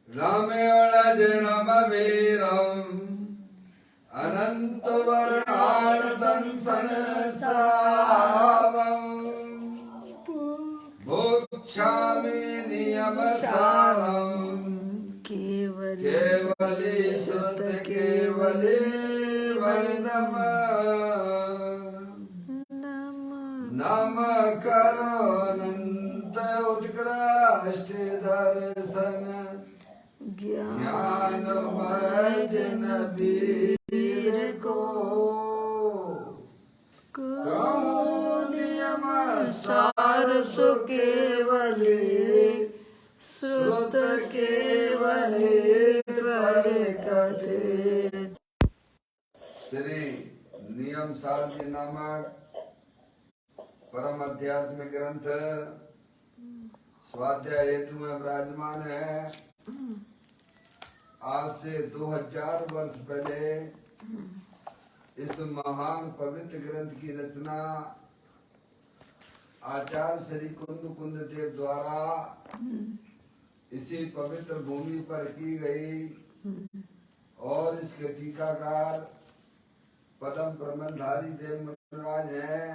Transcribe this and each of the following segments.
रम्यणजनमवीरम् अनन्तवर्णानुदंसनसावम् भोक्ष्यामि नियमसारम् केवली श्रुत केवली वनिदम नम करो अनंत उत्कृष्ट दर्शन ज्ञान भजन वीर को कहूँ नियम सार सु केवली श्रुत केवली पर कथे। श्री नियम सार जी नामक परम आध्यात्मिक ग्रंथ स्वाध्याय हेतु में विराजमान है। आज से 2000 वर्ष पहले इस महान पवित्र ग्रंथ की रचना आचार्य श्री कुंद देव द्वारा इसी पवित्र भूमि पर की गई और इसके टीकाकार पदम प्रबंधधारी देव मुनिराज हैं।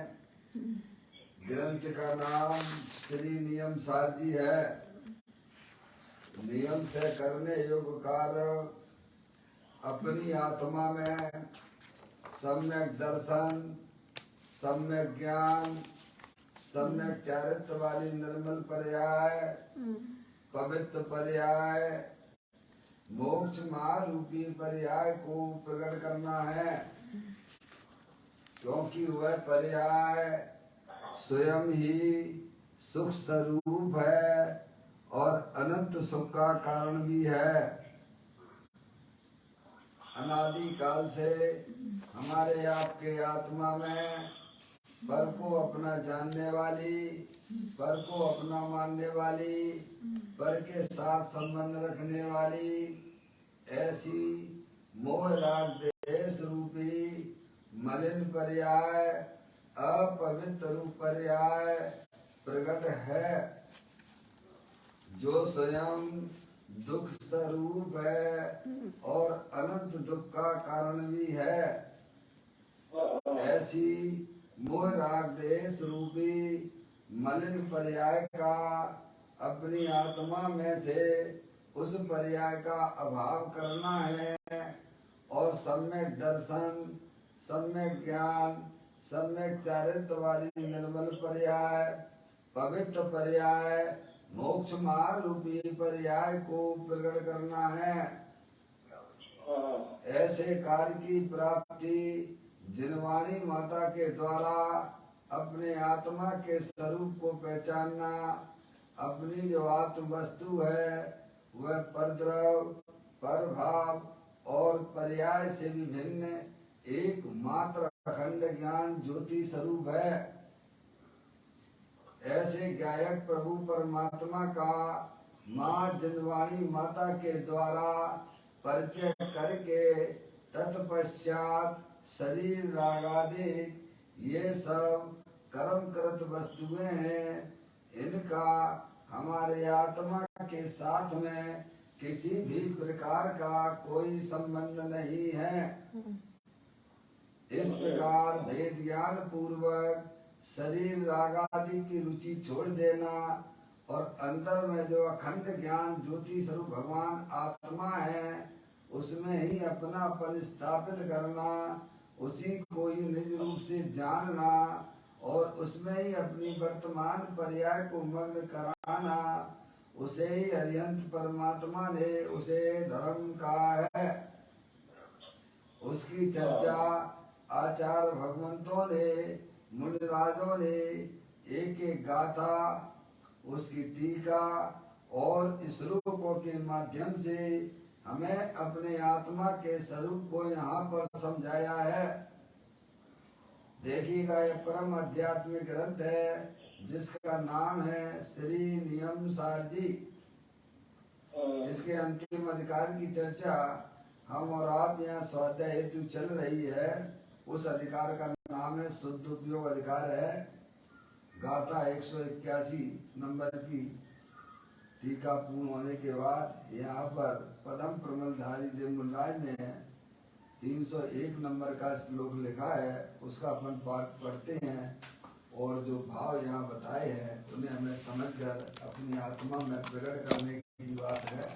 ग्रंथ का नाम श्री नियम सार जी है। नियम से करने योग्य कार्य अपनी आत्मा में सम्यक दर्शन, सम्यक ज्ञान, सम्यक चारित्र वाली निर्मल पर्याय, पवित्र पर्याय, मोक्ष महारूपी पर्याय को प्रकट करना है, क्योंकि वह पर्याय स्वयं ही सुख स्वरूप है और अनंत सुख का कारण भी है। अनादि काल से हमारे आपके आत्मा में पर को अपना जानने वाली, पर को अपना मानने वाली, पर के साथ संबंध रखने वाली ऐसी मोह राग देश रूपी मलिन पर्याय, अपवित्र रूप पर्याय प्रकट है, जो स्वयं दुख स्वरूप है और अनंत दुख का कारण भी है। ऐसी मोह राग देश रूपी मलिन पर्याय का अपनी आत्मा में से उस पर्याय का अभाव करना है और सम्यक दर्शन, सम्यक ज्ञान, सम्यक चारित्र वाली निर्मल पर्याय, पवित्र पर्याय, मोक्ष महारूपी पर्याय को प्रकट करना है। ऐसे कार्य की प्राप्ति जिनवाणी माता के द्वारा अपने आत्मा के स्वरूप को पहचानना, अपनी जो आत्म वस्तु है वह परद्रव, परभाव और पर्याय से विभिन्न एकमात्र अखंड ज्ञान ज्योति स्वरूप है। ऐसे गायक प्रभु परमात्मा का माँ जिनवाणी माता के द्वारा परिचय करके तत्पश्चात शरीर रागादि ये सब कर्मकृत वस्तुएं हैं, इनका हमारे आत्मा के साथ में किसी भी प्रकार का कोई संबंध नहीं है। इस प्रकार भेद ज्ञान पूर्वक शरीर रागादि की रुचि छोड़ देना और अंदर में जो अखंड ज्ञान ज्योति स्वरूप भगवान आत्मा है उसमें ही अपनापन स्थापित करना, उसी को ही निज रूप से जानना और उसमें ही अपनी वर्तमान पर्याय को मग्न कराना, उसे ही हरिहंत परमात्मा ने उसे धर्म कहा है। उसकी चर्चा आचार्य भगवंतों ने, मुनिराजों ने एक एक गाथा, उसकी टीका और श्लोकों के माध्यम से हमें अपने आत्मा के स्वरूप को यहाँ पर समझाया है। देखिएगा, यह परम आध्यात्मिक ग्रंथ है जिसका नाम है श्री नियम सार जी। इसके अंतिम अधिकार की चर्चा हम और आप यहाँ स्वाध्याय हेतु चल रही है। उस अधिकार का नाम है शुद्ध उपयोग अधिकार है। गाथा 181 नंबर की टीका पूर्ण होने के बाद यहाँ पर पदम प्रमलधारी देवमुलराज ने 301 नंबर का श्लोक लिखा है, उसका अपन पाठ पढ़ते हैं और जो भाव यहाँ बताए हैं उन्हें हमें समझकर अपनी आत्मा में प्रकट करने की बात है।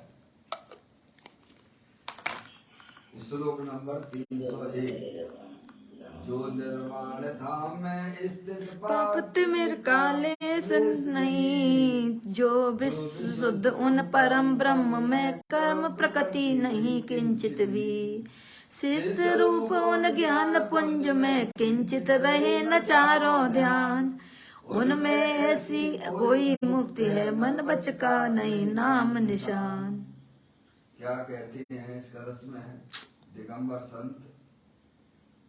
श्लोक नंबर 301। जो निर्वाण धाम में स्थित पाप मेर काले नहीं, जो विश्व शुद्ध उन परम ब्रह्म में कर्म प्रकृति नहीं किंचित भी। सिद्ध रूप उन ज्ञान पुंज में किंचित रहे न चारों ध्यान। उनमें ऐसी कोई मुक्ति है, मन बच का नहीं नाम निशान। क्या कहते हैं इस कलश में? दिगंबर संत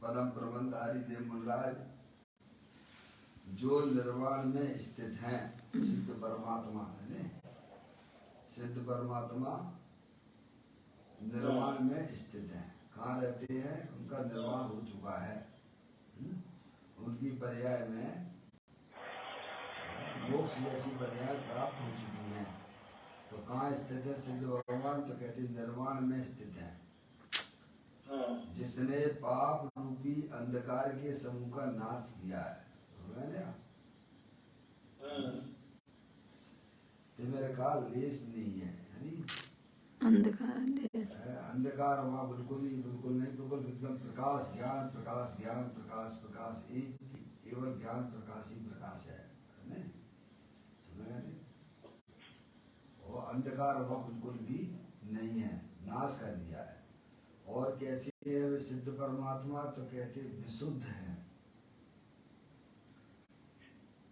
पदम प्रबंधधारी देवमुलराज जो निर्वाण में स्थित हैं, सिद्ध परमात्मा है, सिद्ध परमात्मा निर्वाण में स्थित हैं। कहाँ रहते हैं? उनका निर्वाण हो चुका है, उनकी पर्याय में मोक्ष जैसी पर्याय प्राप्त हो चुकी हैं। तो कहाँ स्थित है सिद्ध भगवान? तो कहते निर्वाण में स्थित है। जिसने पाप रूपी अंधकार के समूह का नाश किया है, मेरे ख्याल लेस नहीं है, अंधकार वहाँ बिल्कुल नहीं, बिल्कुल एकदम प्रकाश, ज्ञान प्रकाश, ज्ञान प्रकाश, प्रकाश एक केवल ज्ञान प्रकाश ही प्रकाश है, वो अंधकार वहाँ बिल्कुल भी नहीं है, नाश कर दिया है। और कैसे है वे सिद्ध परमात्मा? तो कहते विशुद्ध है,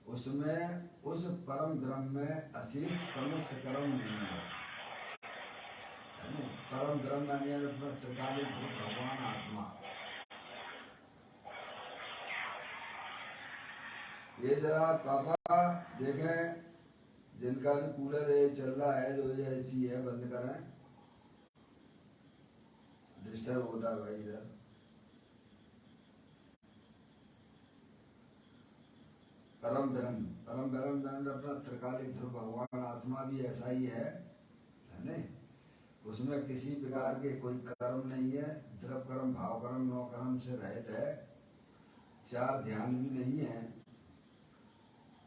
उसमें उस परम ब्रह्म में अशेष समस्त कर्म नहीं है, परम ब्रह्म त्रिकालिक भगवान आत्मा। ये जरा पापा देखें, जिनका भी कूलर है चल रहा है, जो ये ऐसी है बंद करें, डिस्टर्ब होता है भाई इधर। परम ब्रह्म अपना त्रिकालिक ध्रुव भगवान आत्मा भी ऐसा ही है नहीं? उसमें किसी प्रकार के कोई कर्म नहीं है, द्रव कर्म, भाव कर्म, नौ कर्म से रहित है, चार ध्यान भी नहीं है।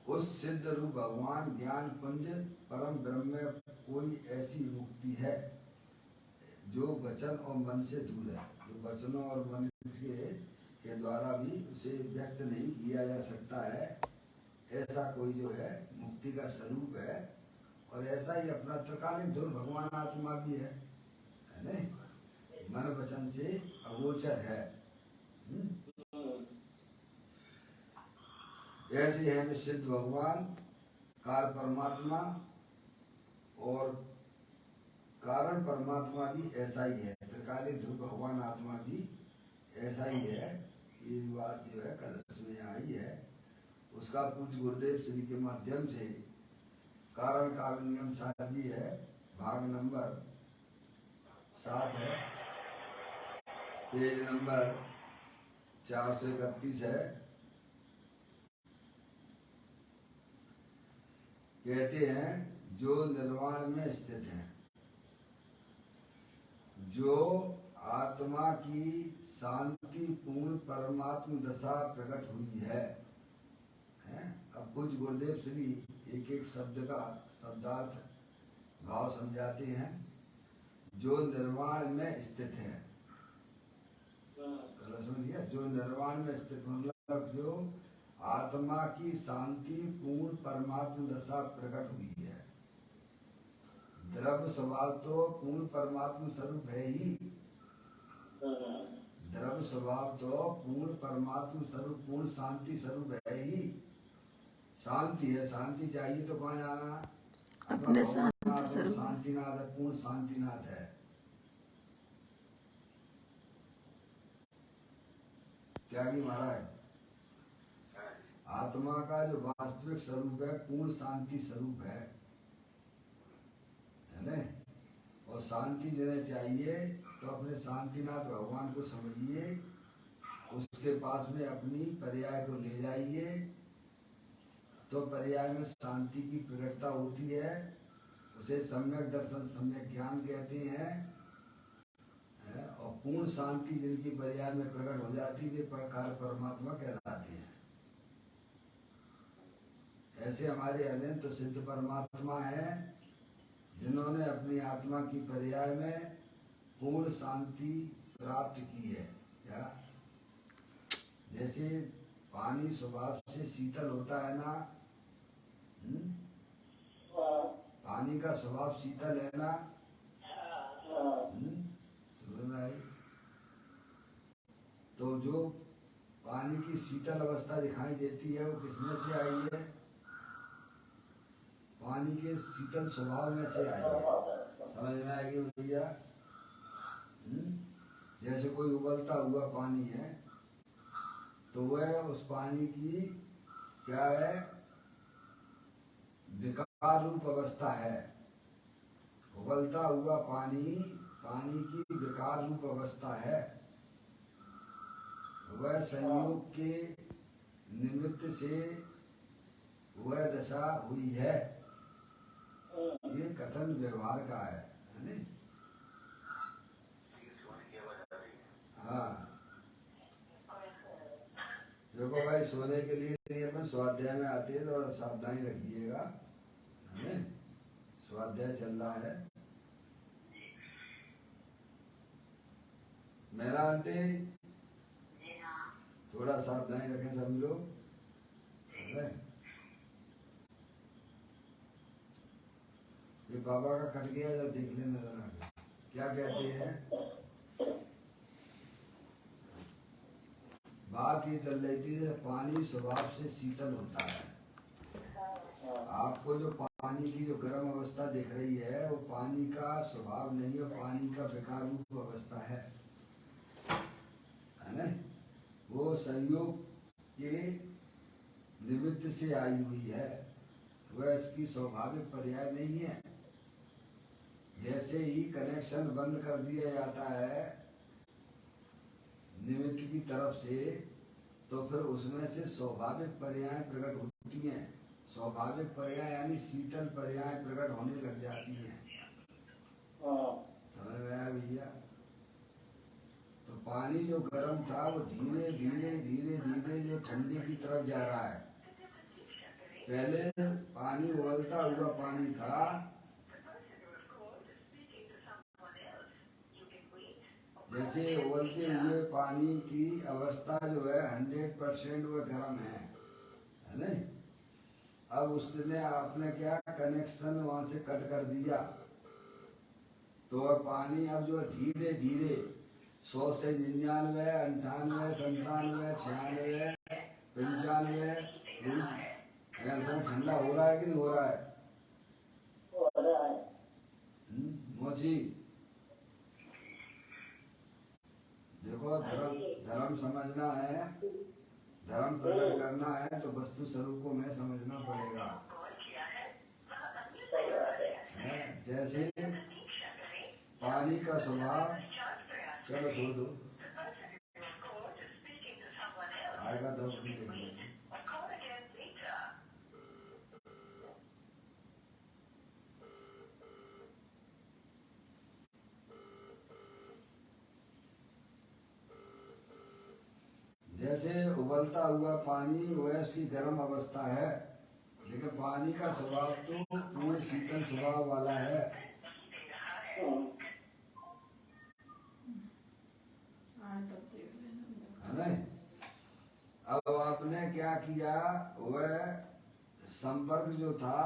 उस सिद्ध रूप भगवान ज्ञान पुंज परम ब्रह्म में कोई ऐसी मुक्ति है जो वचन और मन से दूर है, जो वचनों और मन के द्वारा भी उसे व्यक्त नहीं किया जा सकता है। ऐसा कोई जो है मुक्ति का स्वरूप है, और ऐसा ही अपना त्रिकालिक ध्रुव भगवान आत्मा भी है नहीं? मन वचन से अगोचर है। ऐसे है सिद्ध भगवान काल परमात्मा, और कारण परमात्मा भी ऐसा ही है, त्रिकालिक ध्रुव भगवान आत्मा भी ऐसा ही है। ये बात जो है कलश में आई है, उसका पूज्य गुरुदेव श्री के माध्यम से कारण काल नियम शादी है, भाग नंबर 7 है, पेज नंबर 431 है। कहते हैं जो निर्वाण में स्थित है, जो आत्मा की शांति पूर्ण परमात्म दशा प्रकट हुई है? अब कुछ गुरुदेव श्री एक एक शब्द का शब्दार्थ भाव समझाते हैं। जो निर्वाण में स्थित है, कलश में लिया, जो निर्वाण में स्थित मतलब जो आत्मा की शांति पूर्ण परमात्म दशा प्रकट हुई है। द्रव्य स्वभाव तो पूर्ण परमात्म स्वरूप है ही, द्रव्य स्वभाव तो पूर्ण परमात्म स्वरूप, पूर्ण शांति स्वरूप है ही। शांति है, शांति चाहिए तो कहाँ जाना? अपने शांतिनाथ है, पूर्ण शांतिनाथ है। त्यागी महाराज, आत्मा का जो वास्तविक स्वरूप है पूर्ण शांति स्वरूप है नहीं? और शांति जिन्हें चाहिए तो अपने शांतिनाथ भगवान को समझिए, उसके पास में अपनी पर्याय को ले जाइए, तो पर्याय में शांति की प्रकटता होती है। उसे सम्यक दर्शन सम्यक ज्ञान कहते हैं। और पूर्ण शांति जिनकी पर्याय में प्रकट हो जाती वे प्रकार परमात्मा कहलाते हैं। ऐसे हमारे अनंत सिद्ध परमात्मा हैं जिन्होंने अपनी आत्मा की पर्याय में पूर्ण शांति प्राप्त की है। क्या? जैसे पानी स्वभाव से शीतल होता है ना, पानी का स्वभाव शीतल है ना, समझ में आई? तो जो पानी की शीतल अवस्था दिखाई देती है वो किसमें से आई है? पानी के शीतल स्वभाव में से आई है। समझ में आएगी भैया? जैसे कोई उबलता हुआ पानी है तो वह उस पानी की क्या है? विकार रूप अवस्था है। उबलता हुआ पानी पानी की विकार रूप अवस्था है। वह संयोग के निमित्त से वह दशा हुई है। ये कथन व्यवहार का है नहीं? हाँ, देखो भाई, सोने के लिए नियम स्वाध्याय में आते हैं तो सावधानी रखिएगा। स्वाध्याय चल रहा है मेरा आंटी, थोड़ा सावधानी रखें सब लोग। ये बाबा का कट गया जब देख लेना जरा, क्या कहते हैं। बात ये चल रही थी पानी स्वभाव से शीतल होता है। आपको जो पानी की जो गर्म अवस्था दिख रही है वो पानी का स्वभाव नहीं है, पानी का विकार रूप अवस्था है ना? वो संयोग के निमित्त से आई हुई है, वह इसकी स्वाभाविक पर्याय नहीं है। जैसे ही कनेक्शन बंद कर दिया जाता है निमित्त की तरफ से, तो फिर उसमें से स्वाभाविक पर्याय प्रकट होती हैं। स्वाभाविक पर्याय यानी शीतल पर्याय प्रकट होने लग जाती हैं। समझ में आया भैया? तो पानी जो गर्म था वो धीरे धीरे धीरे धीरे जो ठंडे की तरफ जा रहा है। पहले पानी उबलता हुआ पानी था, जैसे उबलते हुए पानी की अवस्था जो है 100% वह गर्म है नहीं? अब उसने आपने क्या कनेक्शन वहां से कट कर दिया, तो अब पानी अब जो धीरे धीरे 100 से 99, 98, 97, 96, 95 ठंडा हो रहा है कि नहीं हो रहा है? हो रहा है। मौसी देखो, धर्म समझना है, धर्म प्रकट करना है तो वस्तु स्वरूपों में समझना पड़ेगा। जैसे पानी का स्वभाव, चलो छोड़ दो, आएगा तो देखेंगे। जैसे उबलता हुआ पानी वह उसकी गर्म अवस्था है, लेकिन पानी का स्वभाव तो पूर्ण शीतल स्वभाव वाला है। नहीं? अब आपने क्या किया, वह संपर्क जो था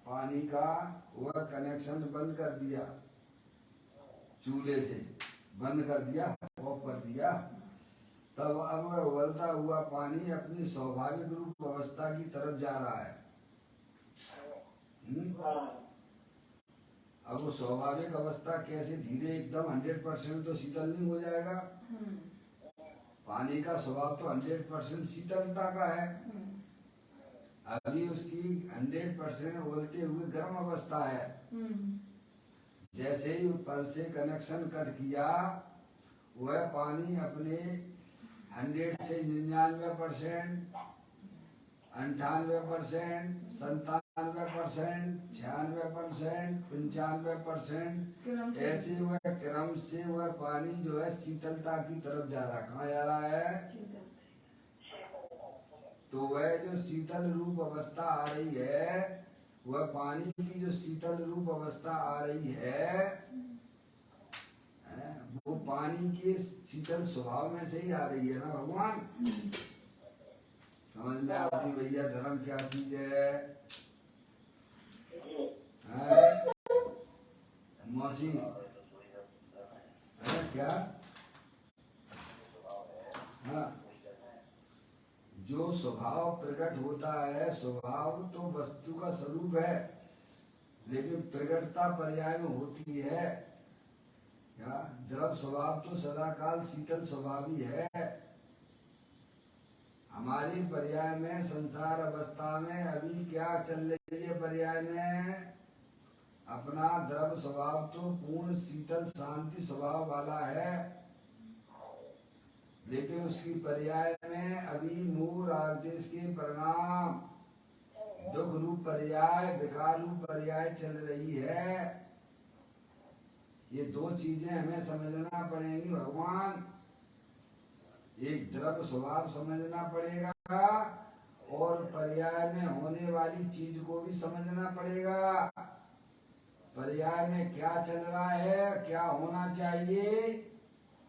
पानी का वह कनेक्शन बंद कर दिया, चूल्हे से बंद कर दिया, ऑफ कर दिया। तब अब उबलता हुआ पानी अपनी स्वाभाविक रूप अवस्था की तरफ जा रहा है। अब वो स्वाभाविक अवस्था कैसे धीरे एकदम 100% तो शीतल नहीं हो जाएगा। पानी का स्वभाव तो 100% शीतलता का है। अभी उसकी 100% उबलते हुए गर्म अवस्था है। जैसे ही ऊपर से कनेक्शन कट किया, वह पानी अपने 100 से 99%, 98%, 98%, 96%, 95%, ऐसे वह क्रम से वह पानी जो है शीतलता की तरफ जा रहा है। कहाँ जा रहा है? तो वह जो शीतल रूप अवस्था आ रही है, वह पानी की जो शीतल रूप अवस्था आ रही है, वो पानी के शीतल स्वभाव में से ही आ रही है ना भगवान। समझ में आती भैया धर्म क्या चीज है? मौसी है क्या? हाँ, जो स्वभाव प्रकट होता है, स्वभाव तो वस्तु का स्वरूप है, लेकिन प्रकटता पर्याय में होती है। क्या द्रव स्वभाव तो सदाकाल शीतल स्वभाव ही है। हमारी पर्याय में संसार अवस्था में अभी क्या चल रही है? पर्याय में अपना द्रव स्वभाव तो पूर्ण शीतल शांति स्वभाव वाला है, लेकिन उसकी पर्याय में अभी मोह राग देश के परिणाम दुख रूप पर्याय, विकार रूप पर्याय चल रही है। ये दो चीजें हमें समझना पड़ेंगी भगवान। एक द्रव स्वभाव समझना पड़ेगा और पर्याय में होने वाली चीज को भी समझना पड़ेगा। पर्याय में क्या चल रहा है, क्या होना चाहिए,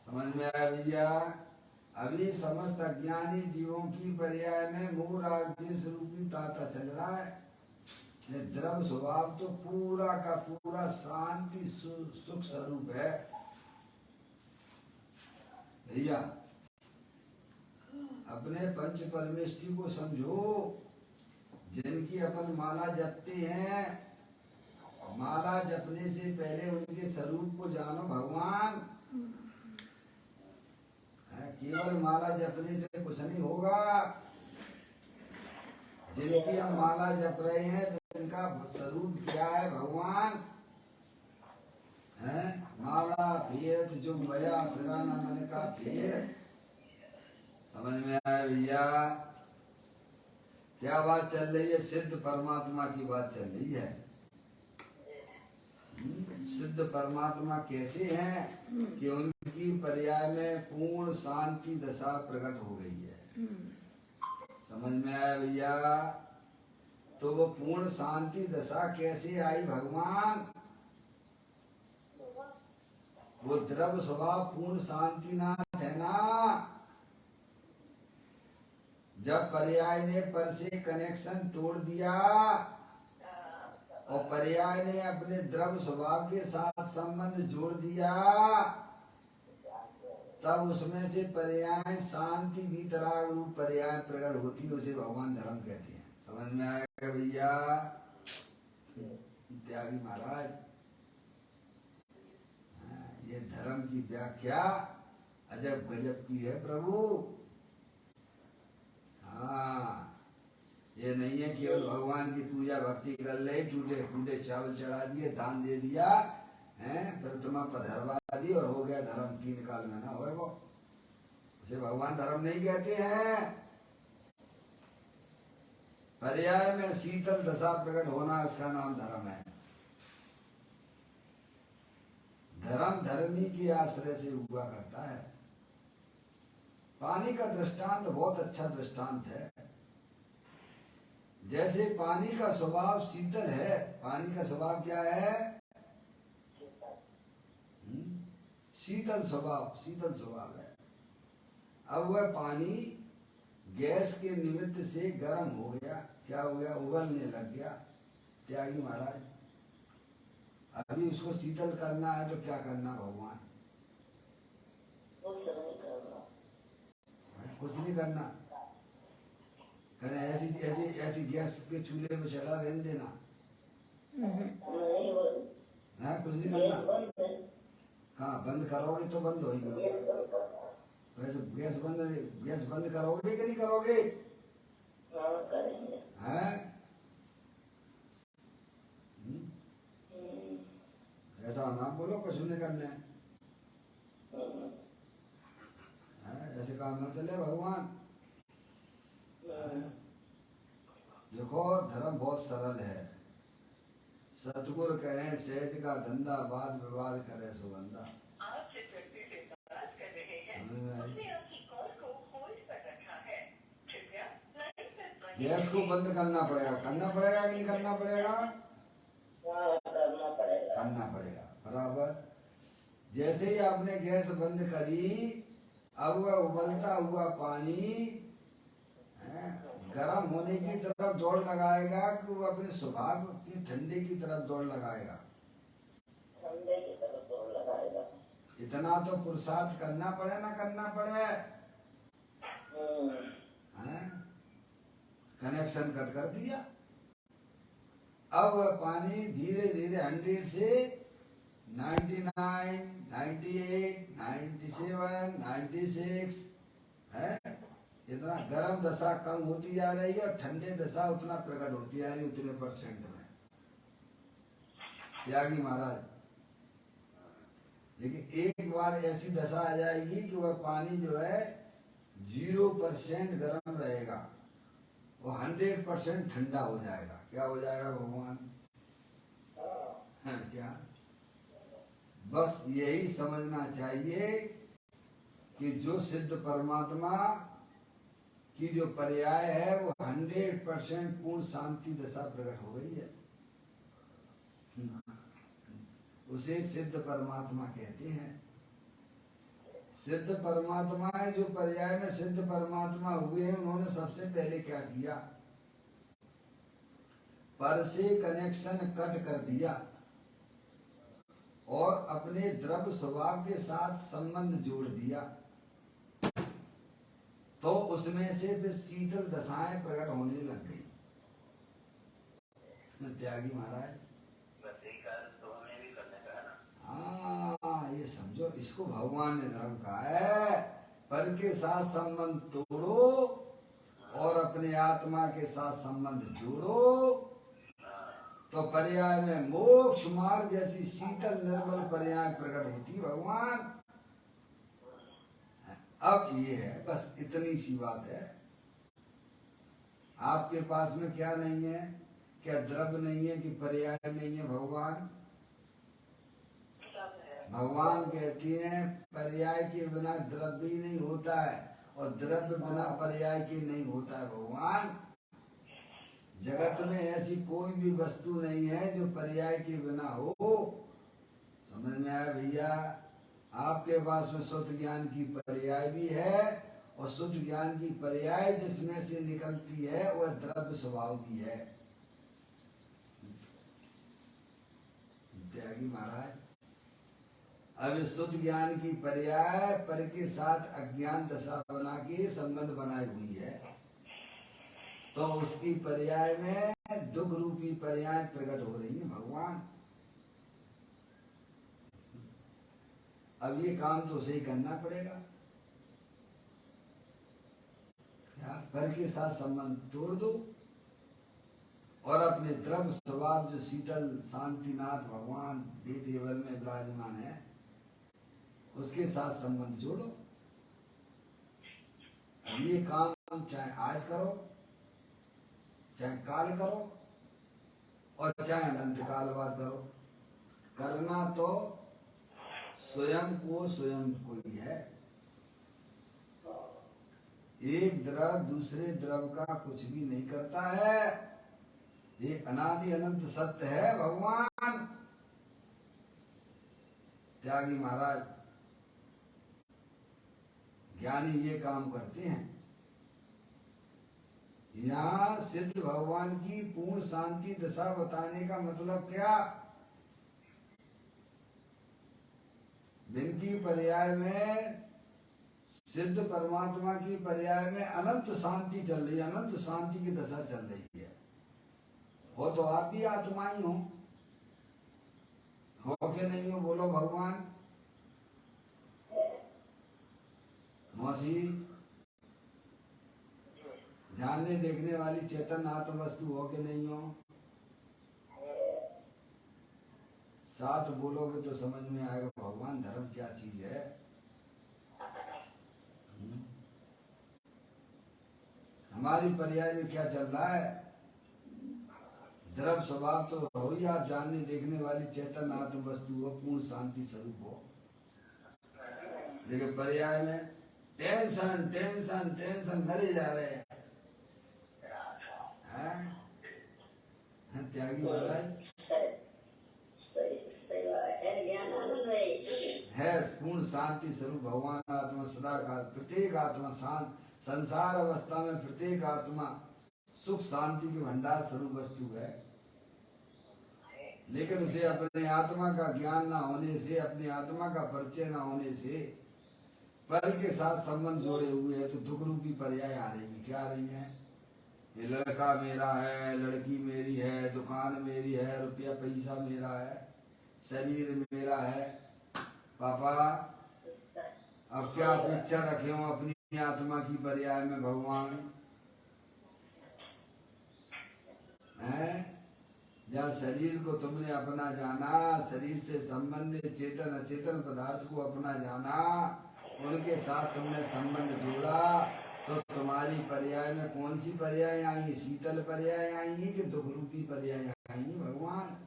समझ में आया भैया? अभी समस्त अज्ञानी जीवों की पर्याय में मोह राग देश रूपी ताता चल रहा है। द्रव स्वभाव तो पूरा का पूरा शांति सुख स्वरूप है भैया। अपने पंच परमेष्टि को समझो, जिनकी अपन माला जपते हैं। माला जपने से पहले उनके स्वरूप को जानो भगवान। केवल माला जपने से कुछ नहीं होगा। जिनकी हम माला जप रहे हैं, इनका स्वरूप क्या है भगवान? है माला फेर जो भया फिरा न मन का फेर। समझ में आया भैया? क्या बात चल रही है? सिद्ध परमात्मा की बात चल रही है। सिद्ध परमात्मा कैसे हैं कि उनकी पर्याय में पूर्ण शांति दशा प्रकट हो गई है। समझ में आया भैया? तो वो पूर्ण शांति दशा कैसे आई भगवान? वो द्रव स्वभाव पूर्ण शांतिनाथ है ना। जब पर्याय ने पर से कनेक्शन तोड़ दिया और पर्याय ने अपने द्रव स्वभाव के साथ संबंध जोड़ दिया, तब उसमें से पर्याय शांति भीतराग रूप पर्याय प्रकट होती है। उसे भगवान धर्म कहते हैं। समझ में आएगा भैया? त्यागी महाराज, ये धर्म की व्याख्या अजब गजब की है प्रभु। हाँ, ये नहीं है केवल भगवान की पूजा भक्ति कर ले, टूटे फूटे चावल चढ़ा दिए, दान दे दिया, हैं, प्रतिमा पधरवा दी और हो गया धर्म। 3 काल में ना हो वो, उसे भगवान धर्म नहीं कहते हैं। पर्याय में शीतल दशा प्रकट होना, इसका नाम धर्म है। धर्म धर्मी के आश्रय से हुआ करता है। पानी का दृष्टांत बहुत अच्छा दृष्टांत है। जैसे पानी का स्वभाव शीतल है। पानी का स्वभाव क्या है? शीतल स्वभाव, शीतल स्वभाव है। अब वह पानी गैस के निमित्त से गर्म हो गया। क्या हो गया? उबलने लग गया। त्यागी महाराज, अभी उसको शीतल करना है तो क्या करना भगवान? कुछ नहीं करना। करें ऐसी ऐसी ऐसी गैस के चूल्हे में चढ़ा रहने देना है? कुछ नहीं करना। कहाँ बंद करोगे तो बंद होगी। वैसे गैस बंद करोगे कि नहीं करोगे? हैं? ऐसा ना बोलो कुछ नहीं करना है। ऐसे काम ना चले भगवान। देखो धर्म बहुत सरल है। सतगुरु कहें सहज का धंधा, वाद विवाद करे सुगंधा। आप जिस व्यक्ति से बात कर रहे हैं समझ में आई? उसने आपकी कॉल को होल्ड पर रखा है। कृपया लाइन पर बने गैस को बंद करना पड़ेगा कि नहीं करना पड़ेगा? करना पड़ेगा बराबर। जैसे ही आपने गैस बंद करी, अब वह उबलता हुआ पानी गर्म होने की तरफ दौड़ लगाएगा कि वो अपने स्वभाव की ठंडे की तरफ दौड़ लगाएगा? इतना तो पुरुषार्थ करना पड़े ना करना पड़े। कनेक्शन कट कर दिया। अब पानी धीरे धीरे 100 से 99, 98, 97, 96 है। इतना गर्म दशा कम होती जा रही है और ठंडे दशा उतना प्रकट होती जा रही, उतने % में। त्यागी महाराज, लेकिन एक बार ऐसी दशा आ जाएगी कि वह पानी जो है 0% गर्म रहेगा, वो 100% ठंडा हो जाएगा। क्या हो जाएगा भगवान? क्या? बस यही समझना चाहिए कि जो सिद्ध परमात्मा की जो पर्याय है वो 100% पूर्ण शांति दशा प्रकट हो गई है। उसे सिद्ध परमात्मा कहते हैं। सिद्ध परमात्मा है जो पर्याय में सिद्ध परमात्मा हुए हैं, उन्होंने सबसे पहले क्या किया? पर से कनेक्शन कट कर दिया और अपने द्रव्य स्वभाव के साथ संबंध जोड़ दिया, तो उसमें से फिर शीतल दशाएं प्रकट होने लग गई। त्यागी महाराज, हाँ ये समझो, इसको भगवान ने धर्म कहा है। पर के साथ संबंध तोड़ो और अपने आत्मा के साथ संबंध जोड़ो, तो पर्याय में मोक्ष मार्ग जैसी शीतल निर्मल पर्याय प्रकट होती भगवान। अब ये है, बस इतनी सी बात है। आपके पास में क्या नहीं है? क्या द्रव्य नहीं है कि पर्याय नहीं है? भगवान कहती हैं पर्याय के बिना द्रव्य ही नहीं होता है और द्रव्य बिना पर्याय के नहीं होता है। भगवान, जगत में ऐसी कोई भी वस्तु नहीं है जो पर्याय के बिना हो। समझ में आया भैया? आपके पास में शुद्ध ज्ञान की पर्याय भी है और शुद्ध ज्ञान की पर्याय जिसमें से निकलती है वह द्रव्य स्वभाव की है। त्यागी महाराज, अब शुद्ध ज्ञान की पर्याय पर के साथ अज्ञान दशा बना के संबंध बनाई हुई है, तो उसकी पर्याय में दुख रूपी पर्याय प्रकट हो रही है भगवान। अब ये काम तो उसे ही करना पड़ेगा। क्या? पर के साथ संबंध तोड़ दो और अपने द्रव्य स्वभाव जो शीतल शांतिनाथ भगवान देवल में विराजमान है उसके साथ संबंध जोड़ो। अब ये काम चाहे आज करो, चाहे काल करो और चाहे अनंत काल बाद करो, करना तो स्वयं को ही है। एक द्रव दूसरे द्रव का कुछ भी नहीं करता है। ये अनादि अनंत सत्य है भगवान। त्यागी महाराज, ज्ञानी ये काम करते हैं। यहाँ सिद्ध भगवान की पूर्ण शांति दशा बताने का मतलब क्या? जिनकी पर्याय में सिद्ध परमात्मा की पर्याय में अनंत शांति चल रही है, अनंत शांति की दशा चल रही है। हो तो आप भी आत्मा ही हो के नहीं हो? बोलो भगवान। मौसी, जानने देखने वाली चेतन आत्म वस्तु हो के नहीं हो? साथ बोलोगे तो समझ में आएगा भगवान धर्म क्या चीज है। हमारी पर्याय में क्या चल रहा है? द्रव स्वभाव तो हो ही, आप जानने देखने वाली चेतन आत्म वस्तु हो, पूर्ण शांति स्वरूप हो। लेकिन पर्याय में टेंशन टेंशन टेंशन मरे जा रहे हैं। त्यागी महाराज है पूर्ण शांति स्वरूप भगवान आत्मा सदा काल, प्रत्येक आत्मा शांत, संसार अवस्था में प्रत्येक आत्मा सुख शांति के भंडार स्वरूप वस्तु है। लेकिन उसे अपने आत्मा का ज्ञान ना होने से, अपनी आत्मा का परिचय ना होने से पर के साथ संबंध जोड़े हुए है, तो दुख रूपी पर्याय आ रही है। क्या आ रही है? ये लड़का मेरा है, लड़की मेरी है, दुकान मेरी है, रुपया पैसा मेरा है, शरीर मेरा है। पापा अब क्या अपेक्षा रखे हो अपनी आत्मा की पर्याय में भगवान है? जहाँ शरीर को तुमने अपना जाना, शरीर से संबंधित चेतन अचेतन पदार्थ को अपना जाना, उनके साथ तुमने संबंध जोड़ा, तो तुम्हारी पर्याय में कौन सी पर्याय आएंगी? शीतल पर्याय आएंगी कि दुख रूपी पर्याय आएंगी भगवान?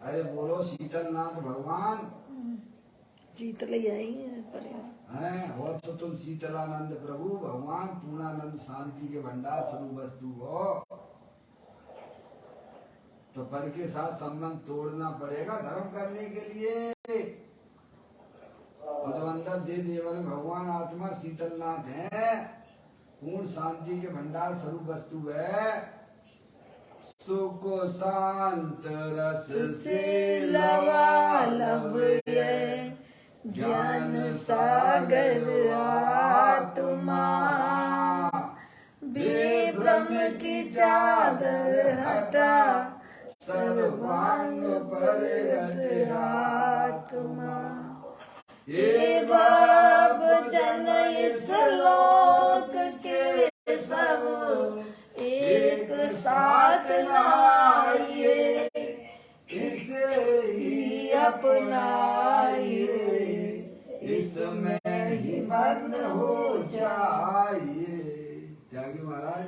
अरे बोलो शीतल नाथ भगवान। शीतल ही आएंगे पर्याय है। और तो तुम शीतलानंद प्रभु भगवान पूर्णानंद शांति के भंडार स्वरूप वस्तु हो, तो पर के साथ संबंध तोड़ना पड़ेगा धर्म करने के लिए। और तो अंदर दे देवल भगवान आत्मा शीतलनाथ है, पूर्ण शांति के भंडार स्वरूप वस्तु है। सुख शांत रस से लबालब है, ज्ञान सागर आत्मा, बेभ्रम की चादर हटा, सर्वांग पर घटे आत्मा। हे बाप जन इस लोक के सब एक साथ लाइए, इसे ही अपनाइए, इसमें ही मग्न हो जाइए। त्यागी महाराज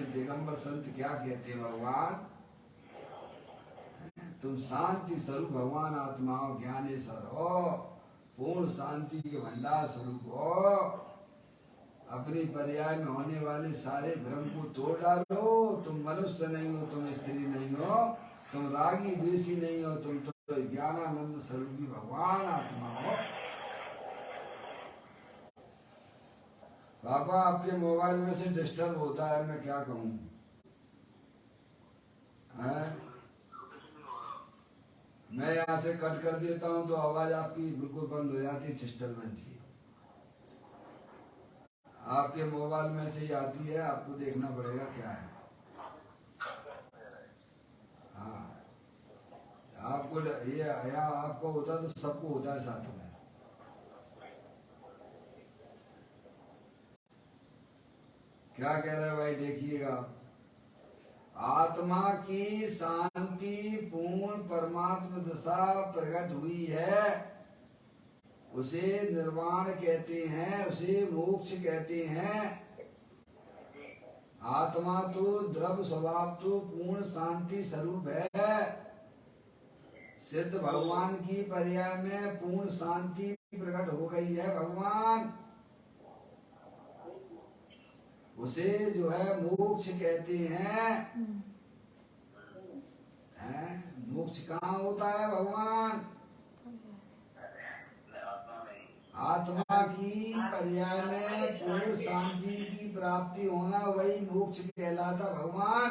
दिगंबर संत क्या कहते हैं? भगवान तुम शांति स्वरूप भगवान आत्मा हो, ज्ञानेश्वर हो, पूर्ण शांति के भंडार स्वरूप हो। अपनी पर्याय में होने वाले सारे भ्रम को तोड़ डालो। तुम मनुष्य नहीं हो, तुम स्त्री नहीं हो, तुम रागी द्वेषी नहीं हो, तुम तो ज्ञानानंद स्वरूपी भगवान आत्मा हो। पापा आपके मोबाइल में से डिस्टर्ब होता है, मैं क्या कहूँ? मैं यहाँ से कट कर देता हूँ तो आवाज आपकी बिल्कुल बंद हो जाती है, डिस्टर्बेंस ही। आपके मोबाइल में से ही आती है, आपको देखना पड़ेगा क्या है। हाँ, आपको ये या आपको होता तो सबको होता है साथ में। क्या कह रहे भाई? देखिएगा, आत्मा की शांति पूर्ण परमात्म दशा प्रकट हुई है, उसे निर्वाण कहते हैं, उसे मोक्ष कहते हैं। आत्मा तो द्रव स्वभाव तो पूर्ण शांति स्वरूप है। सिद्ध भगवान की पर्याय में पूर्ण शांति प्रकट हो गई है भगवान, उसे जो है मोक्ष कहते हैं। मोक्ष कहाँ होता है भगवान? आत्मा की पर्याय में पूर्ण शांति की प्राप्ति होना, वही मोक्ष कहलाता भगवान।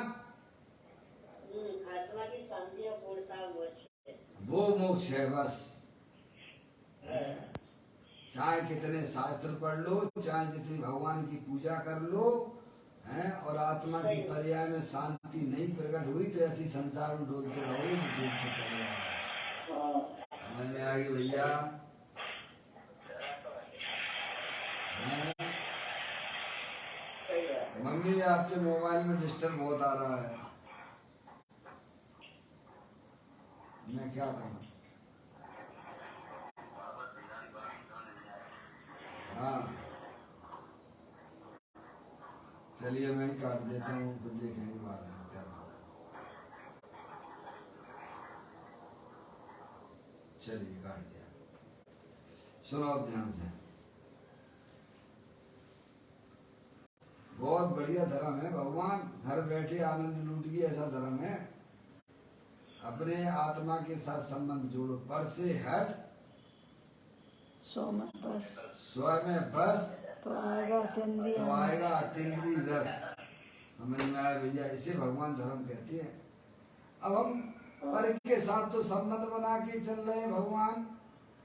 आत्मा की शांति और पूर्णता वो मोक्ष है बस। चाहे कितने शास्त्र पढ़ लो, चाहे जितनी भगवान की पूजा कर लो, हैं, और आत्मा की पर्याय में शांति नहीं प्रकट हुई तो ऐसी संसार में डोलते रहोगे, डूबते चले जाओगे। समझ में आ गई भैया? मम्मी आपके मोबाइल में डिस्टर्ब बहुत आ रहा है, मैं क्या करूं? हाँ चलिए मैं ही काट देता हूँ, फिर देखेंगे बाद में क्या होगा। चलिए काट दिया। सुनो अब ध्यान से। बहुत बढ़िया धर्म है भगवान, घर बैठे आनंद लूटिए ऐसा धर्म है। अपने आत्मा के साथ संबंध जोड़ो, पर से हट सो में बस स्व में बस तो आएगा अतीन्द्रिय तो आएगा अतीन्द्रिय रस। समझ में आया भैया, इसे भगवान धर्म कहते हैं। अब हम पर के साथ तो संबंध बना के चल रहे हैं भगवान,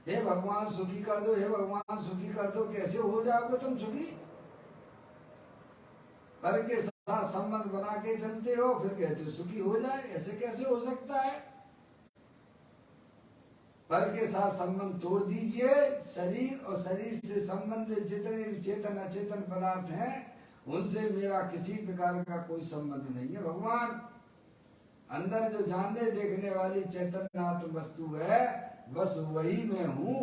हे भगवान सुखी कर दो, हे भगवान सुखी कर दो। कैसे हो जाओगे तुम सुखी? पर के साथ संबंध बना के चलते हो, फिर कहते हो सुखी हो जाए। ऐसे कैसे हो सकता है? पर के साथ संबंध तोड़ दीजिए। शरीर और शरीर से संबंधित जितने भी चेतन अचेतन पदार्थ हैं, उनसे मेरा किसी प्रकार का कोई संबंध नहीं है। भगवान अंदर जो जानने देखने वाली चैतन्यात्म वस्तु है, बस वही मैं हूँ।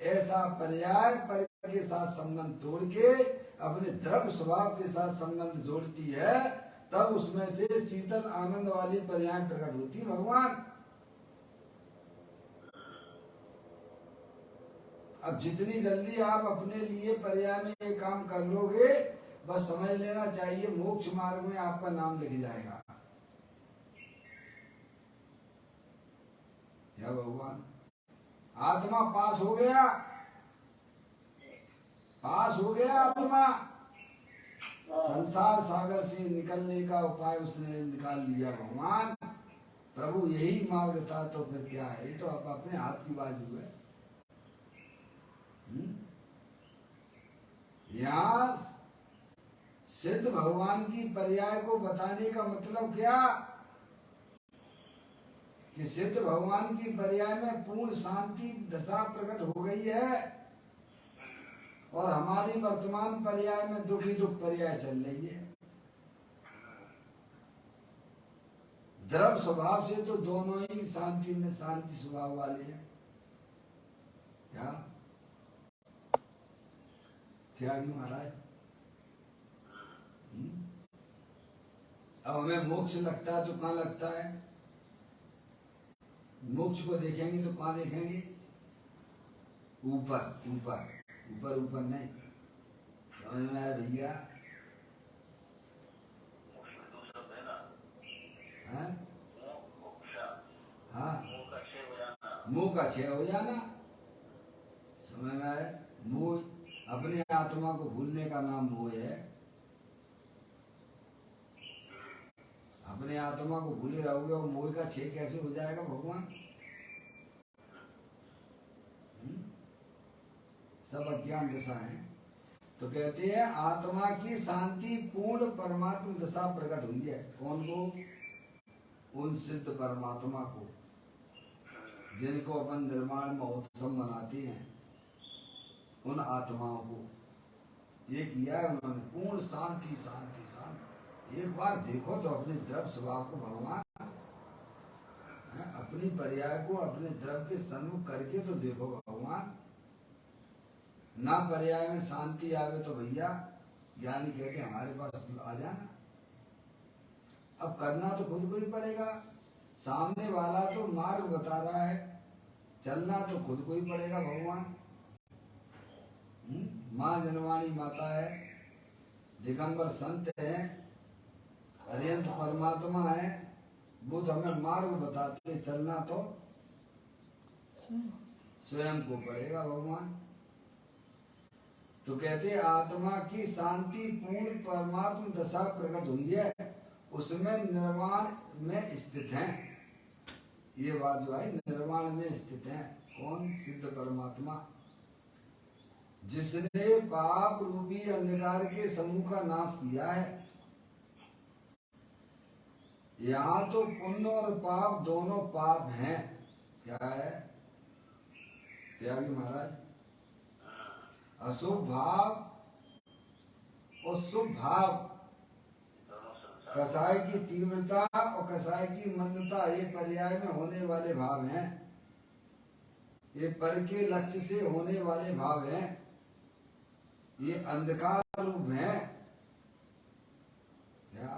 ऐसा पर्याय पर के साथ संबंध तोड़ के अपने द्रव्य स्वभाव के साथ संबंध जोड़ती है, तब उसमें से शीतल आनंद वाली पर्याय प्रकट होती है। भगवान अब जितनी जल्दी आप अपने लिए पर्याय में ये काम कर लोगे, बस समझ लेना चाहिए मोक्ष मार्ग में आपका नाम लिख जाएगा। क्या भगवान? आत्मा पास हो गया, पास हो गया आत्मा। संसार सागर से निकलने का उपाय उसने निकाल लिया। भगवान प्रभु यही मार्ग था, तो फिर क्या है? ये तो आप अपने हाथ की बाजू है। यहाँ सिद्ध भगवान की पर्याय को बताने का मतलब क्या? कि सिद्ध भगवान की पर्याय में पूर्ण शांति दशा प्रकट हो गई है, और हमारी वर्तमान पर्याय में दुख ही दुख पर्याय चल रही है। द्रव्य स्वभाव से तो दोनों ही शांति में शांति स्वभाव वाले हैं। क्या त्यागी महाराज? अब हमें मोक्ष लगता है तो कहाँ लगता है? मोक्ष को देखेंगे तो कहाँ देखेंगे? ऊपर ऊपर ऊपर ऊपर नहीं। समझ में आया भैया? हाँ, मुंह का क्षय हो जाना। समझ में आया? मुंह अपने आत्मा को भूलने का नाम मोह है। अपने आत्मा को भूले रहोगे और मोह का क्षय कैसे हो जाएगा भगवान? सब अज्ञान दशा है। तो कहते हैं आत्मा की शांति पूर्ण परमात्मा दशा प्रकट हुई है। कौन को? उन सिद्ध परमात्मा को, जिनको अपन निर्माण महोत्सव मनाते हैं, उन आत्माओं को ये किया है उन्होंने। पूर्ण शांति शांति शांति। एक बार देखो तो अपने द्रव्य स्वभाव को भगवान, अपनी पर्याय को अपने द्रव्य के सन्मुख करके तो देखो भगवान। ना पर्याय में शांति आवे तो भैया ज्ञानी कहते हमारे पास आ जाना। अब करना तो खुद को ही पड़ेगा। सामने वाला तो मार्ग बता रहा है, चलना तो खुद को ही पड़ेगा भगवान। माँ जनवाणी माता है, दिगंबर संत है, अरियंत परमात्मा है, वो तो हमें मार्ग बताते। चलना तो स्वयं को पड़ेगा भगवान। तो कहते आत्मा की शांति पूर्ण परमात्मा दशा प्रकट हुई है, उसमें निर्वाण में स्थित है। ये बात जो है निर्वाण में स्थित है। कौन? सिद्ध परमात्मा, जिसने पाप रूपी अंधकार के समूह का नाश किया है। यहाँ तो पुण्य और पाप दोनों पाप हैं। क्या है त्यागी महाराज? अशुभ भाव और शुभ भाव, कसाय की तीव्रता और कसाय की मंदता, ये पर्याय में होने वाले भाव हैं। ये पर के लक्ष्य से होने वाले भाव हैं। ये अंधकार रूप हैं। क्या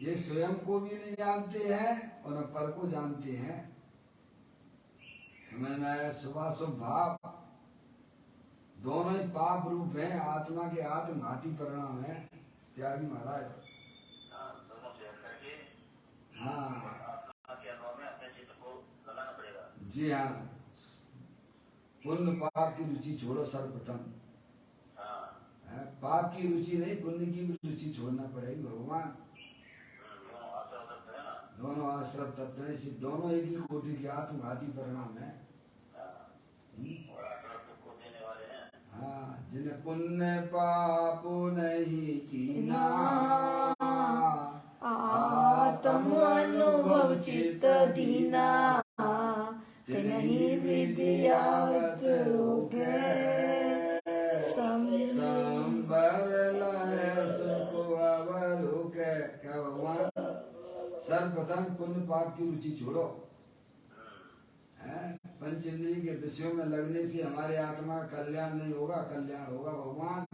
ये स्वयं को भी नहीं जानते हैं और न पर को जानते हैं। समझ में आया? शुभ शुभ भाव दोनों ही पाप रूप हैं, आत्मा के आत्मघाती परिणाम है। त्यागी महाराज। दोनों से करके हाँ आत्मा के अनुभव में अपने चित्त को लगाना पड़ेगा। जी हाँ, पुण्य पाप की रुचि छोड़ो सर्वप्रथम। हाँ, पाप की रुचि नहीं, पुण्य की भी रुचि छोड़ना पड़ेगी भगवान। दोनों आश्रम तत्व है ना। दोनों आश्रम तत्व हैं, सिर्फ दोनों एक ही कोटि के आत्मघाती परिणाम है। और आश्रम तत्व को देने वाले हैं। हाँ, जिन पुण्य पाप नहीं कीना, आत्म अनुभव चित्त दीना, तिन्हीं विद्यावत रोके, संबर लय सुख अवलोके। क्या भगवान? सर्वप्रथम पुण्य पाप की रुचि छोड़ो। पंच इंद्रिय के विषयों में लगने से हमारे आत्मा का कल्याण नहीं होगा, कल्याण होगा भगवान।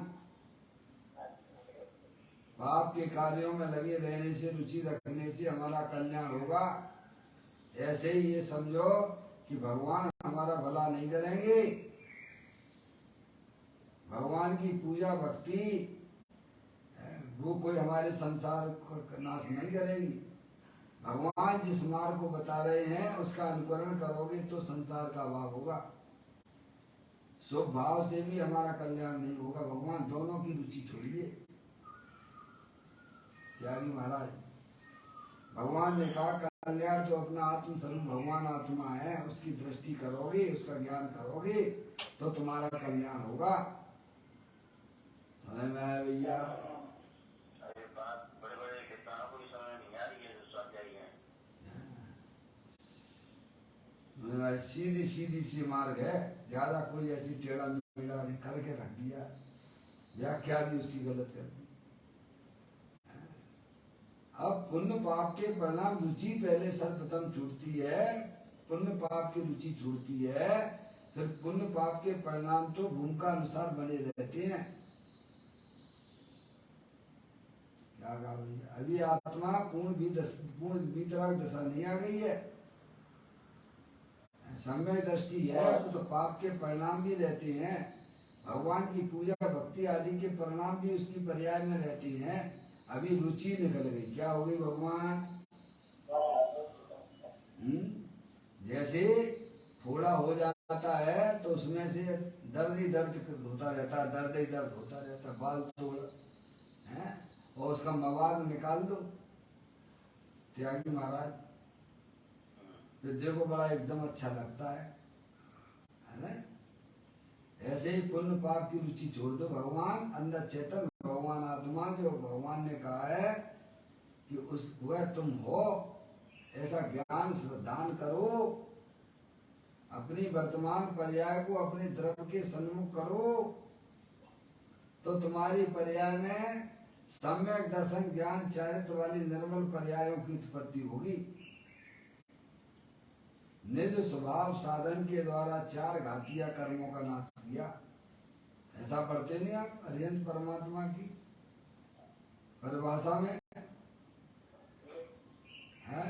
पाप के कार्यों में लगे रहने से, रुचि रखने से हमारा कल्याण होगा। ऐसे ही ये समझो कि भगवान हमारा भला नहीं करेंगे। भगवान की पूजा भक्ति वो कोई हमारे संसार का नाश नहीं करेगी। भगवान जिस मार्ग को बता रहे हैं उसका अनुकरण करोगे तो संसार का भाव होगा। शुभ भाव से भी हमारा कल्याण नहीं होगा। भगवान दोनों की रुचि छोड़िए। त्यागी महाराज। भगवान ने कहा कल्याण तो अपना आत्म स्वरूप भगवान आत्मा है, उसकी दृष्टि करोगे, उसका ज्ञान करोगे तो तुम्हारा कल्याण होगा। समझ में आया भैया? अरे बात बड़े बड़े किसानों को भी समझ में नहीं आ रही है जो स्वाध्यायी हैं। सीधी सीधी सी मार्ग है, ज्यादा कोई ऐसी टेढ़ा मेढ़ा नहीं करके रख दिया, व्याख्या भी उसकी गलत कर दी। अब पुण्य पाप के परिणाम रुचि पहले सर्वप्रथम छूटती है, पुण्य पाप की रुचि छूटती है, फिर पुण्य पाप के परिणाम तो भूमिका अनुसार बने रहते हैं। क्या कहा भैया? अभी आत्मा पूर्ण वितराग दशा नहीं आ गई है। समय दृष्टि है तो पाप के परिणाम भी रहते हैं, भगवान की पूजा भक्ति आदि के परिणाम भी उसकी पर्याय में रहते हैं। अभी रुचि निकल गई। क्या हो गई भगवान? जैसे फोड़ा हो जाता है तो उसमें से दर्द ही दर्द होता रहता है, दर्द ही दर्द होता रहता है, बाल तोड़ है और उसका मवाद निकाल दो। त्यागी महाराज, फिर देखो बड़ा एकदम अच्छा लगता है ना? ऐसे ही पुण्य पाप की रुचि छोड़ दो। भगवान अंदर चेतन भगवान आत्मा जो भगवान ने कहा है कि उस वह तुम हो, ऐसा ज्ञान दान करो। अपनी वर्तमान पर्याय को अपने द्रव्य के सन्मुख करो तो तुम्हारी पर्याय में सम्यक दर्शन ज्ञान चारित्र वाली निर्मल पर्यायों की उत्पत्ति होगी। निज स्वभाव साधन के द्वारा चार घातिया कर्मों का नाश किया। ऐसा पढ़ते नहीं आप अरिहंत परमात्मा की परिभाषा में है?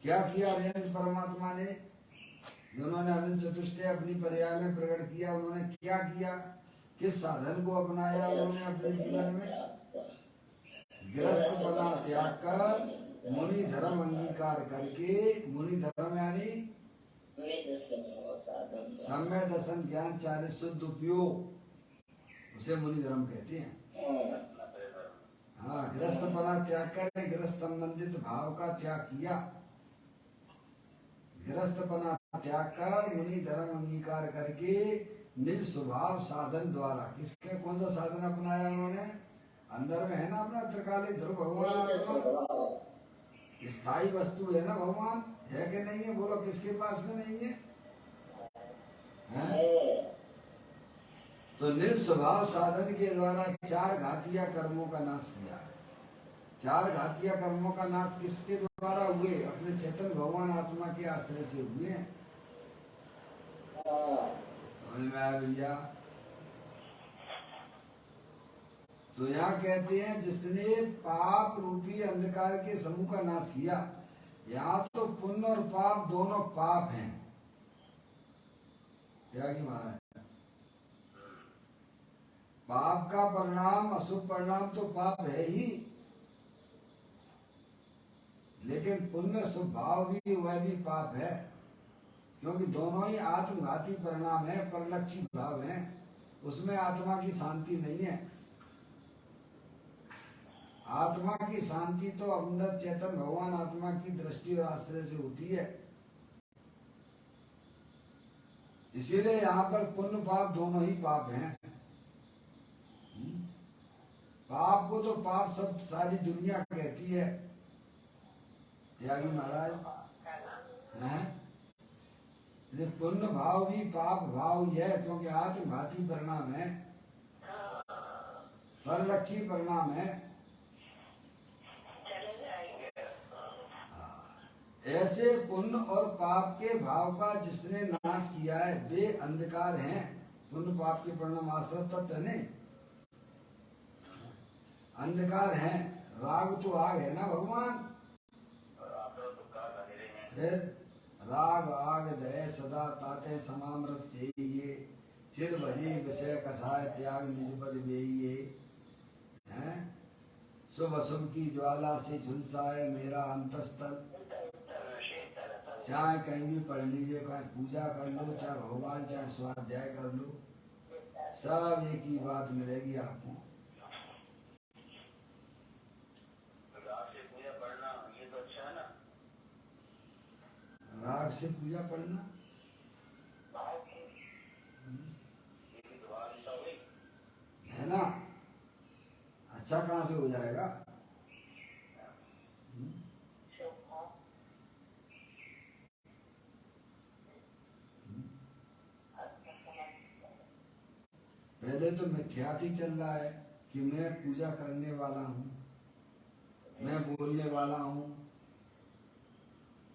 क्या किया अरिहंत परमात्मा ने? जिन्होंने अनंत चतुष्टय अपनी पर्याय में प्रकट किया, उन्होंने क्या किया? किस साधन को अपनाया उन्होंने अपने जीवन में? गृहस्थ बना त्याग कर मुनि धर्म अंगीकार करके, मुनि धर्म यानी सम्य दर्शन ज्ञान चार्य शुद्ध उपयोग, उसे मुनि धर्म कहते हैं। हाँ, गृहस्थ बना त्याग कर गृहस्थ संबंधित भाव का त्याग किया। गृहस्थ बना त्याग कर मुनि धर्म अंगीकार करके निज स्वभाव साधन द्वारा, किसके कौन सा साधन अपनाया उन्होंने? अंदर में है ना अपना त्रिकाली ध्रुव भगवान, स्थायी वस्तु है ना भगवान, है कि नहीं है? बोलो किसके पास में नहीं है? तो निज स्वभाव साधन के द्वारा चार घातिया कर्मों का नाश किया। चार घातिया कर्मों का नाश किसके द्वारा हुए? अपने चेतन भगवान आत्मा के आश्रय से हुए। समझ में आया भैया? तो यहाँ कहते हैं जिसने पाप रूपी अंधकार के समूह का नाश किया। यहाँ तो पुण्य और पाप दोनों पाप हैं। त्यागी महाराज, पाप का परिणाम अशुभ परिणाम तो पाप है ही, लेकिन पुण्य शुभ भाव भी वह भी पाप है, क्योंकि दोनों ही आत्मघाती परिणाम है, परलक्षी भाव है। उसमें आत्मा की शांति नहीं है। आत्मा की शांति तो अंदर चेतन भगवान आत्मा की दृष्टि और आश्रय से होती है। इसीलिए यहाँ पर पुण्य पाप दोनों ही पाप हैं। पाप को तो पाप सब सारी दुनिया कहती है। त्यागी महाराज हैं, ये पुण्य भाव भी पाप भाव ही है, क्योंकि आत्मघाती परिणाम है, परलक्षी परिणाम है। ऐसे पुण्य और पाप के भाव का जिसने नाश किया है वे अंधकार हैं। पुण्य पाप के परिणाम आश्रय तत्व नहीं, अंधकार हैं। राग तो आग है ना भगवान, फिर राग आग दय सदा ताते समामृत से ये चिर भरी विषय कसाय त्याग निज पद बेइये हैं। शुभ अशुभ की ज्वाला से झुलसाए मेरा अंतस्तल। चाहे कहीं भी पढ़ लीजिए, चाहे पूजा कर लो, चाहे भगवान, चाहे स्वाध्याय कर लो, सब एक ही बात मिलेगी आपको। राग से पूजा पढ़ना ये तो अच्छा है ना। राग से पूजा पढ़ना ये भी दुआ ऐसा हुई। है ना, अच्छा कहाँ से हो जाएगा। पहले तो मिथ्यात ही चल रहा है कि मैं पूजा करने वाला हूँ, मैं बोलने वाला हूँ।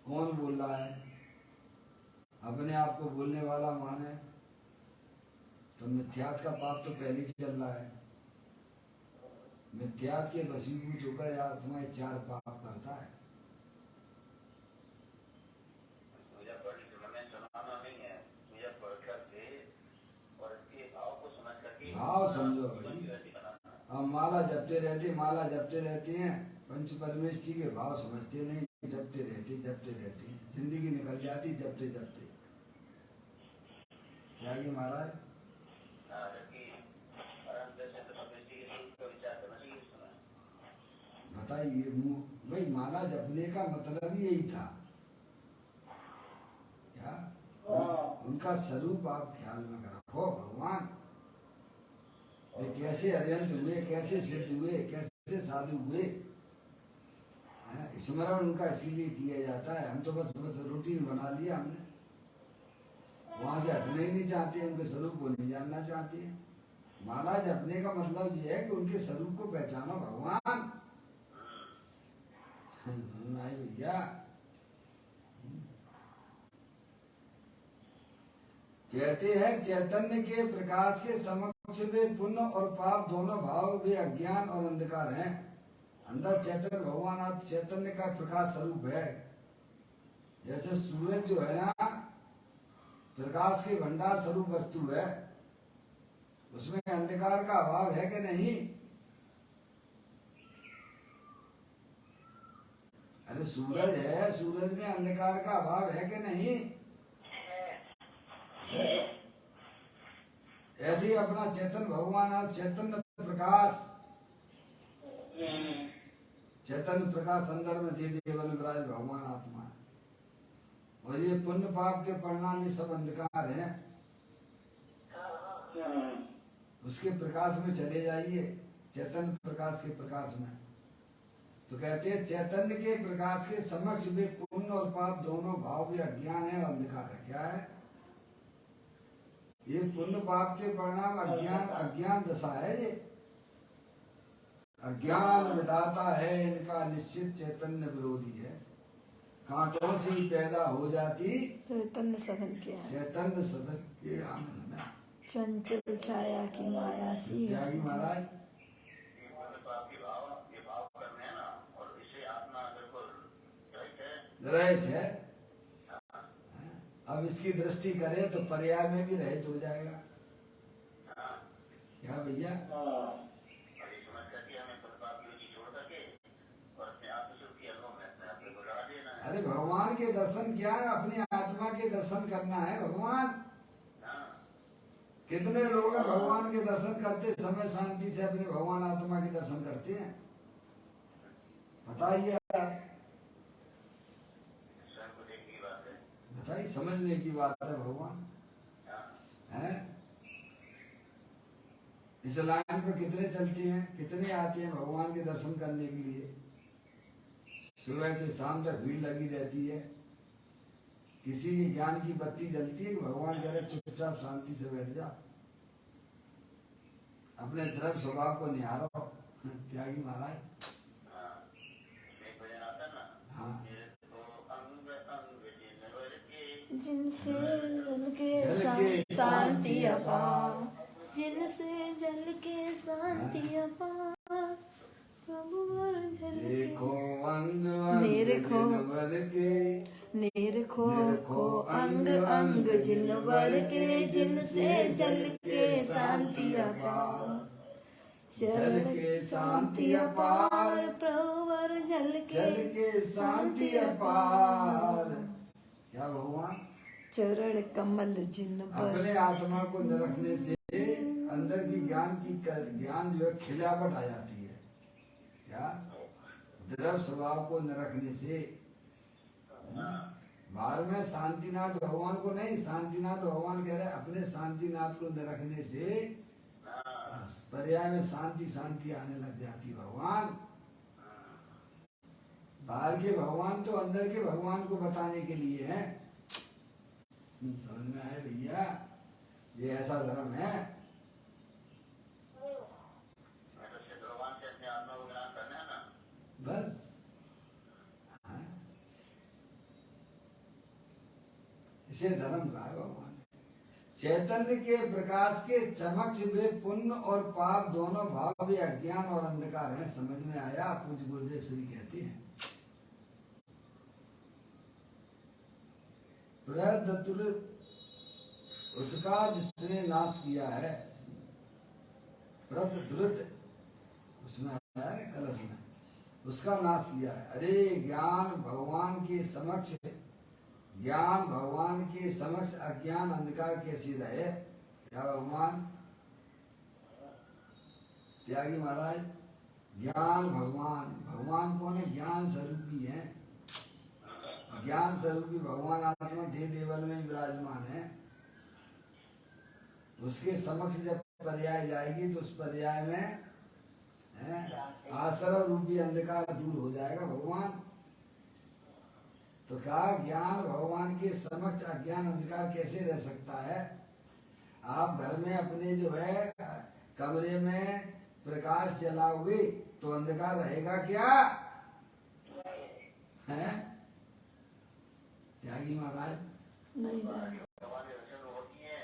कौन बोल रहा है? अपने आप को बोलने वाला माने तो मिथ्यात का पाप तो पहले ही चल रहा है। मिथ्यात के वशीभूत होकर आत्मा चार पाप करता है। पूजा पढ़ने से मैंने सुनाना नहीं है, पूजा पढ़ करके और इसके भाव को समझ करके भाव समझो भाई। हम माला जपते रहते हैं, पंच परमेष्ठी के भाव समझते नहीं, जपते रहते हैं, जिंदगी निकल जाती जपते जपते। त्यागी महाराज, बताइए भाई, माला जपने का मतलब यही था क्या? उनका स्वरूप आप ख्याल में रखो। भगवान वे कैसे अरिहंत हुए, कैसे सिद्ध हुए, कैसे साधु हुए, स्मरण उनका इसीलिए किया जाता है। हम तो बस रूटीन बना लिया हमने, वहां से हटने ही नहीं चाहते, उनके स्वरूप को नहीं जानना चाहते। माला जपने का मतलब ये है कि उनके स्वरूप को पहचानो भगवान। नहीं भैया, कहते हैं चैतन्य के प्रकाश के समक्ष वे पुण्य और पाप दोनों भाव वे अज्ञान और अंधकार हैं। अंदर चैतन्य भगवान आप चैतन्य का प्रकाश स्वरूप है। जैसे सूरज जो है ना, प्रकाश के भंडार स्वरूप वस्तु है, उसमें अंधकार का अभाव है कि नहीं? अरे सूरज है, सूरज में अंधकार का अभाव है कि नहीं? ऐसे ही अपना चेतन भगवान आप चैतन्य प्रकाश, चैतन्य प्रकाश अंदर में दे देवल विराज भगवान आत्मा है। और ये पुण्य पाप के परिणाम ये सब अंधकार है। उसके प्रकाश में चले जाइए, चैतन्य प्रकाश के प्रकाश में। तो कहते हैं चैतन्य के प्रकाश के समक्ष में पुण्य और पाप दोनों भाव भी अज्ञान है और अंधकार है। क्या है ये? पुण्य पाप के परिणाम अज्ञान, अज्ञान दशा है। ये अज्ञान विधाता है, इनका निश्चित चैतन्य विरोधी है। कांटों से पैदा हो जाती चैतन्य सदन के चैतन्य सदन के आंगन में, चंचल छाया की माया सी। त्यागी महाराज, रहित है। अब इसकी दृष्टि करे तो पर्याय में भी रहित हो जाएगा। क्या भैया? अभी समझ करके हमें प्रताप योगी छोड़ करके और अपने आत्मस्वरूप की अनुभव में अपने आप को लगा देना है। अरे भगवान के दर्शन क्या है, अपनी आत्मा के दर्शन करना है। भगवान कितने लोग हैं भगवान के दर्शन करते समय शांति से अपने भगवान आत्मा के दर्शन करते हैं? बताइए आप। स्वयं को देखने की बात है। बताइए, समझने की बात है। भगवान है इस लाइन पे कितने चलते हैं, कितने आते हैं भगवान के दर्शन करने के लिए। सुबह से शाम तक भीड़ लगी रहती है। किसी के ज्ञान की बत्ती जलती है कि भगवान कह रहे चुपचाप शांति से बैठ जा, अपने द्रव्य स्वभाव को निहारो। त्यागी महाराज। एक भजन आता ना, हाँ, मेरे तो अंग अंग जिनवर के जिनसे जल के शांति अपार, जिनसे जल के शांति अपार, प्रभु और जल देखो के अंग अंग जिनवर के, निरखो खो अंग अंग जिनवर के, जिनसे जल के शांति अपार, जल के शांति अपार, प्रवर जल जल के शांति अपार। क्या भगवान? चरण कमल जिन पर अपने आत्मा को निरखने से अंदर की ज्ञान जो है खिलावट आ जाती है। क्या? द्रव स्वभाव को निरखने से बाहर में शांतिनाथ भगवान को नहीं, शांतिनाथ भगवान कह रहे अपने शांतिनाथ को निरखने से पर्याय में शांति शांति आने लग जाती। भगवान बाहर के भगवान तो अंदर के भगवान को बताने के लिए है। समझ में आए भैया? ये ऐसा धर्म है। भगवान से अपने आत्मा को ज्ञान करना है ना, बस हाँ। इसे धर्म कहा है भगवान। चैतन्य के प्रकाश के समक्ष वे पुण्य और पाप दोनों भाव या अज्ञान और अंधकार हैं। समझ में आया? पूज्य गुरुदेव श्री कहते हैं उसका जिसने नाश किया है, उसमें आया है कलश में, उसका नाश किया है। अरे ज्ञान भगवान के समक्ष, ज्ञान भगवान के समक्ष अज्ञान अंधकार कैसी रहे? क्या भगवान? त्यागी महाराज, ज्ञान भगवान, भगवान कौन है? ज्ञान स्वरूपी है। ज्ञान स्वरूपी भगवान आत्मा देह देवल में विराजमान है। उसके समक्ष जब पर्याय जाएगी तो उस पर्याय में आश्रय रूपी अंधकार दूर हो जाएगा। भगवान तो कहा ज्ञान भगवान के समक्ष अज्ञान अंधकार कैसे रह सकता है? आप घर में अपने जो है कमरे में प्रकाश जलाओगे तो अंधकार रहेगा क्या? है त्यागी महाराज? नहीं भगवान के दर्शन होती है।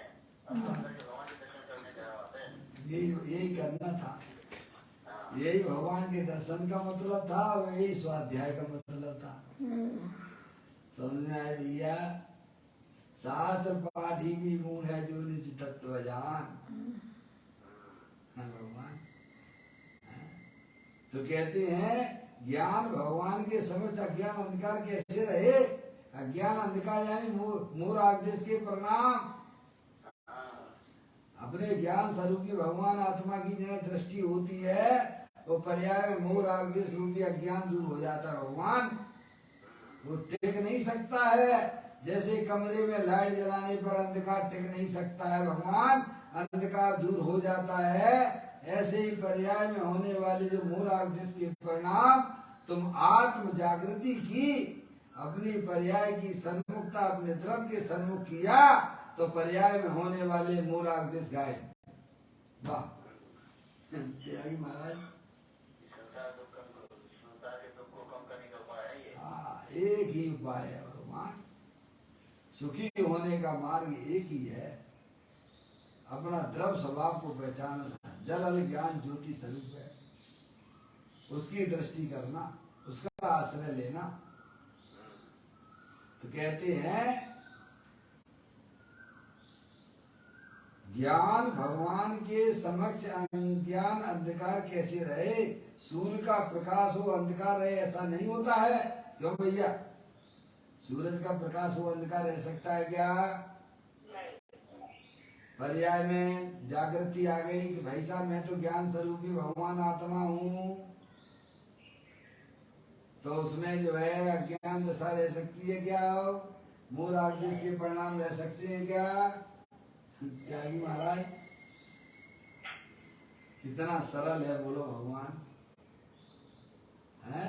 अब अंदर के भगवान के दर्शन करने जा रहा है। यही करना था। यही भगवान के दर्शन का मतलब था और यही स्वाध्याय का मतलब था। समझ में आए भैया? शास्त्र पाठी भी मूढ़ है जो निज तत्व जान। भगवान तो कहते हैं ज्ञान भगवान के समक्ष अज्ञान अंधकार कैसे रहे? अज्ञान अंधकार यानी मूर आदेश के परिणाम। अपने ज्ञान स्वरूपी भगवान आत्मा की जहाँ दृष्टि होती है वो पर्याय में मोह राग देश रूपी अज्ञान दूर हो जाता है। भगवान वो टिक नहीं सकता है। जैसे कमरे में लाइट जलाने पर अंधकार टिक नहीं सकता है, भगवान अंधकार दूर हो जाता है। ऐसे ही पर्याय में होने वाले जो मोह राग देश के परिणाम तुम आत्म जागृति की, अपनी पर्याय की सन्मुखता अपने द्रव्य के सन्मुख किया तो पर्याय में होने वाले मोह राग देश गायब। वाह त्यागी महाराज। एक ही उपाय है भगवान, सुखी होने का मार्ग एक ही है। अपना द्रव्य स्वभाव को पहचानना, जल ज्ञान ज्योति स्वरूप है, उसकी दृष्टि करना, उसका आश्रय लेना। तो कहते हैं ज्ञान भगवान के समक्ष ज्ञान अंधकार कैसे रहे? सूर्य का प्रकाश हो अंधकार रहे ऐसा नहीं होता है। क्यों भैया? सूरज का प्रकाश हो अंधकार रह सकता है क्या? पर्याय में जागृति आ गई कि भाई साहब मैं तो ज्ञान स्वरूपी भगवान आत्मा हूँ, तो उसमें जो है अज्ञान दशा रह सकती है क्या? मूल आदेश के परिणाम रह सकते हैं क्या? त्यागी महाराज कितना सरल है, बोलो भगवान है।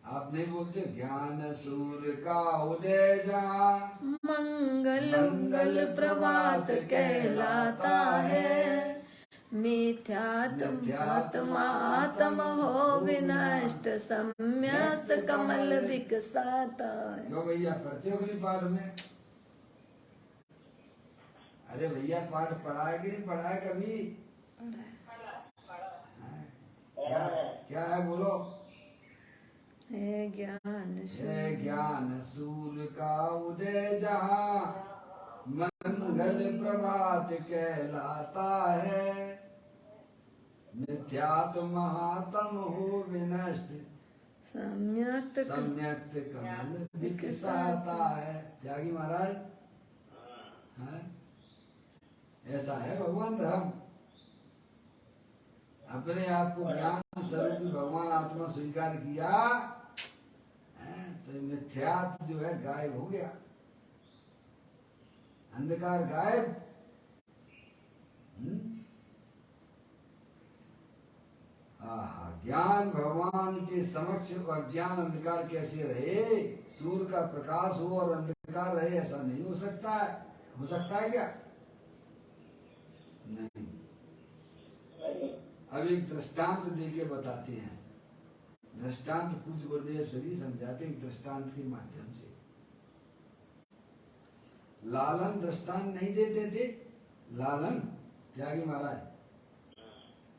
आप नहीं बोलते ज्ञान सूर्य का उदय जहाँ मंगल मंगल प्रभात कहलाता है, मिथ्यात्मात्म हो विनष्ट सम्यक कमल विकसाता है। क्यों भैया पढ़ते हो कि नहीं पाठ में? अरे भैया पाठ पढ़ा है कि नहीं पढ़ा है कभी? क्या क्या है बोलो? है ज्ञान है ज्ञान सूर्य का उदय जहाँ मंगल प्रभात कहलाता है, मिथ्यात्म हो विनष्ट सम्यक सम्यक कमल विकसाता है। त्यागी महाराज है? ऐसा है भगवान धर्म। अपने आप को ज्ञान स्वरूप भगवान आत्मा स्वीकार किया तो मिथ्यात्व जो है गायब हो गया, अंधकार गायब। ज्ञान भगवान के समक्ष अज्ञान अंधकार कैसे रहे? सूर्य का प्रकाश हो और अंधकार रहे ऐसा नहीं हो सकता है। हो सकता है क्या? नहीं। अब एक दृष्टांत देके बताते हैं। दृष्टांत पूज्य गुरुदेव श्री समझाते हैं दृष्टांत के माध्यम से। लालन दृष्टांत नहीं देते थे, लालन त्यागी महाराज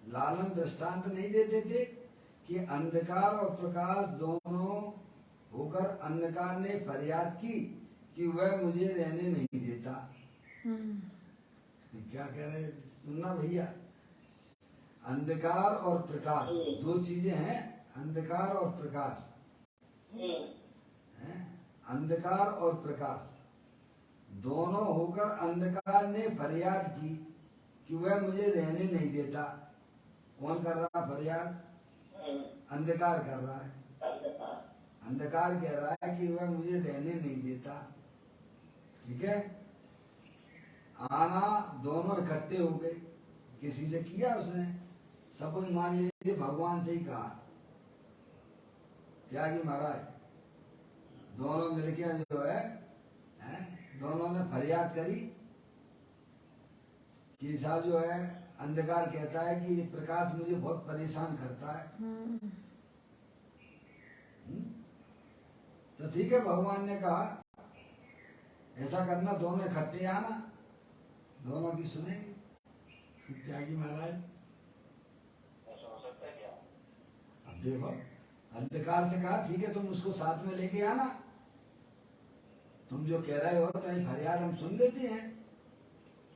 लालन दृष्टांत नहीं देते थे कि अंधकार और प्रकाश दोनों होकर अंधकार ने फरियाद की कि वह मुझे रहने नहीं देता। क्या कह रहे? सुनना भैया, अंधकार और प्रकाश दो चीजें हैं। अंधकार और प्रकाश है? अंधकार और प्रकाश दोनों होकर अंधकार ने फरियाद की कि वह मुझे रहने नहीं देता। कौन कर रहा फरियाद? अंधकार कर रहा है। अंधकार कह रहा है कि वह मुझे रहने नहीं देता। ठीक है, आना दोनों इकट्ठे हो गए। किसी से किया उसने, सपोज मान लीजिए भगवान से ही कहा। त्यागी महाराज दोनों मिलकर जो है दोनों ने फरियाद करी कि साहब जो है अंधकार कहता है कि ये प्रकाश मुझे बहुत परेशान करता है। तो ठीक है, भगवान ने कहा ऐसा करना, दोनों इकट्ठे आना, दोनों की सुनेंगे। त्यागी महाराज अब देखो, अंधकार से कहा ठीक है तुम उसको साथ में लेके आना, तुम जो कह रहे हो तो फरियाद हम सुन लेते हैं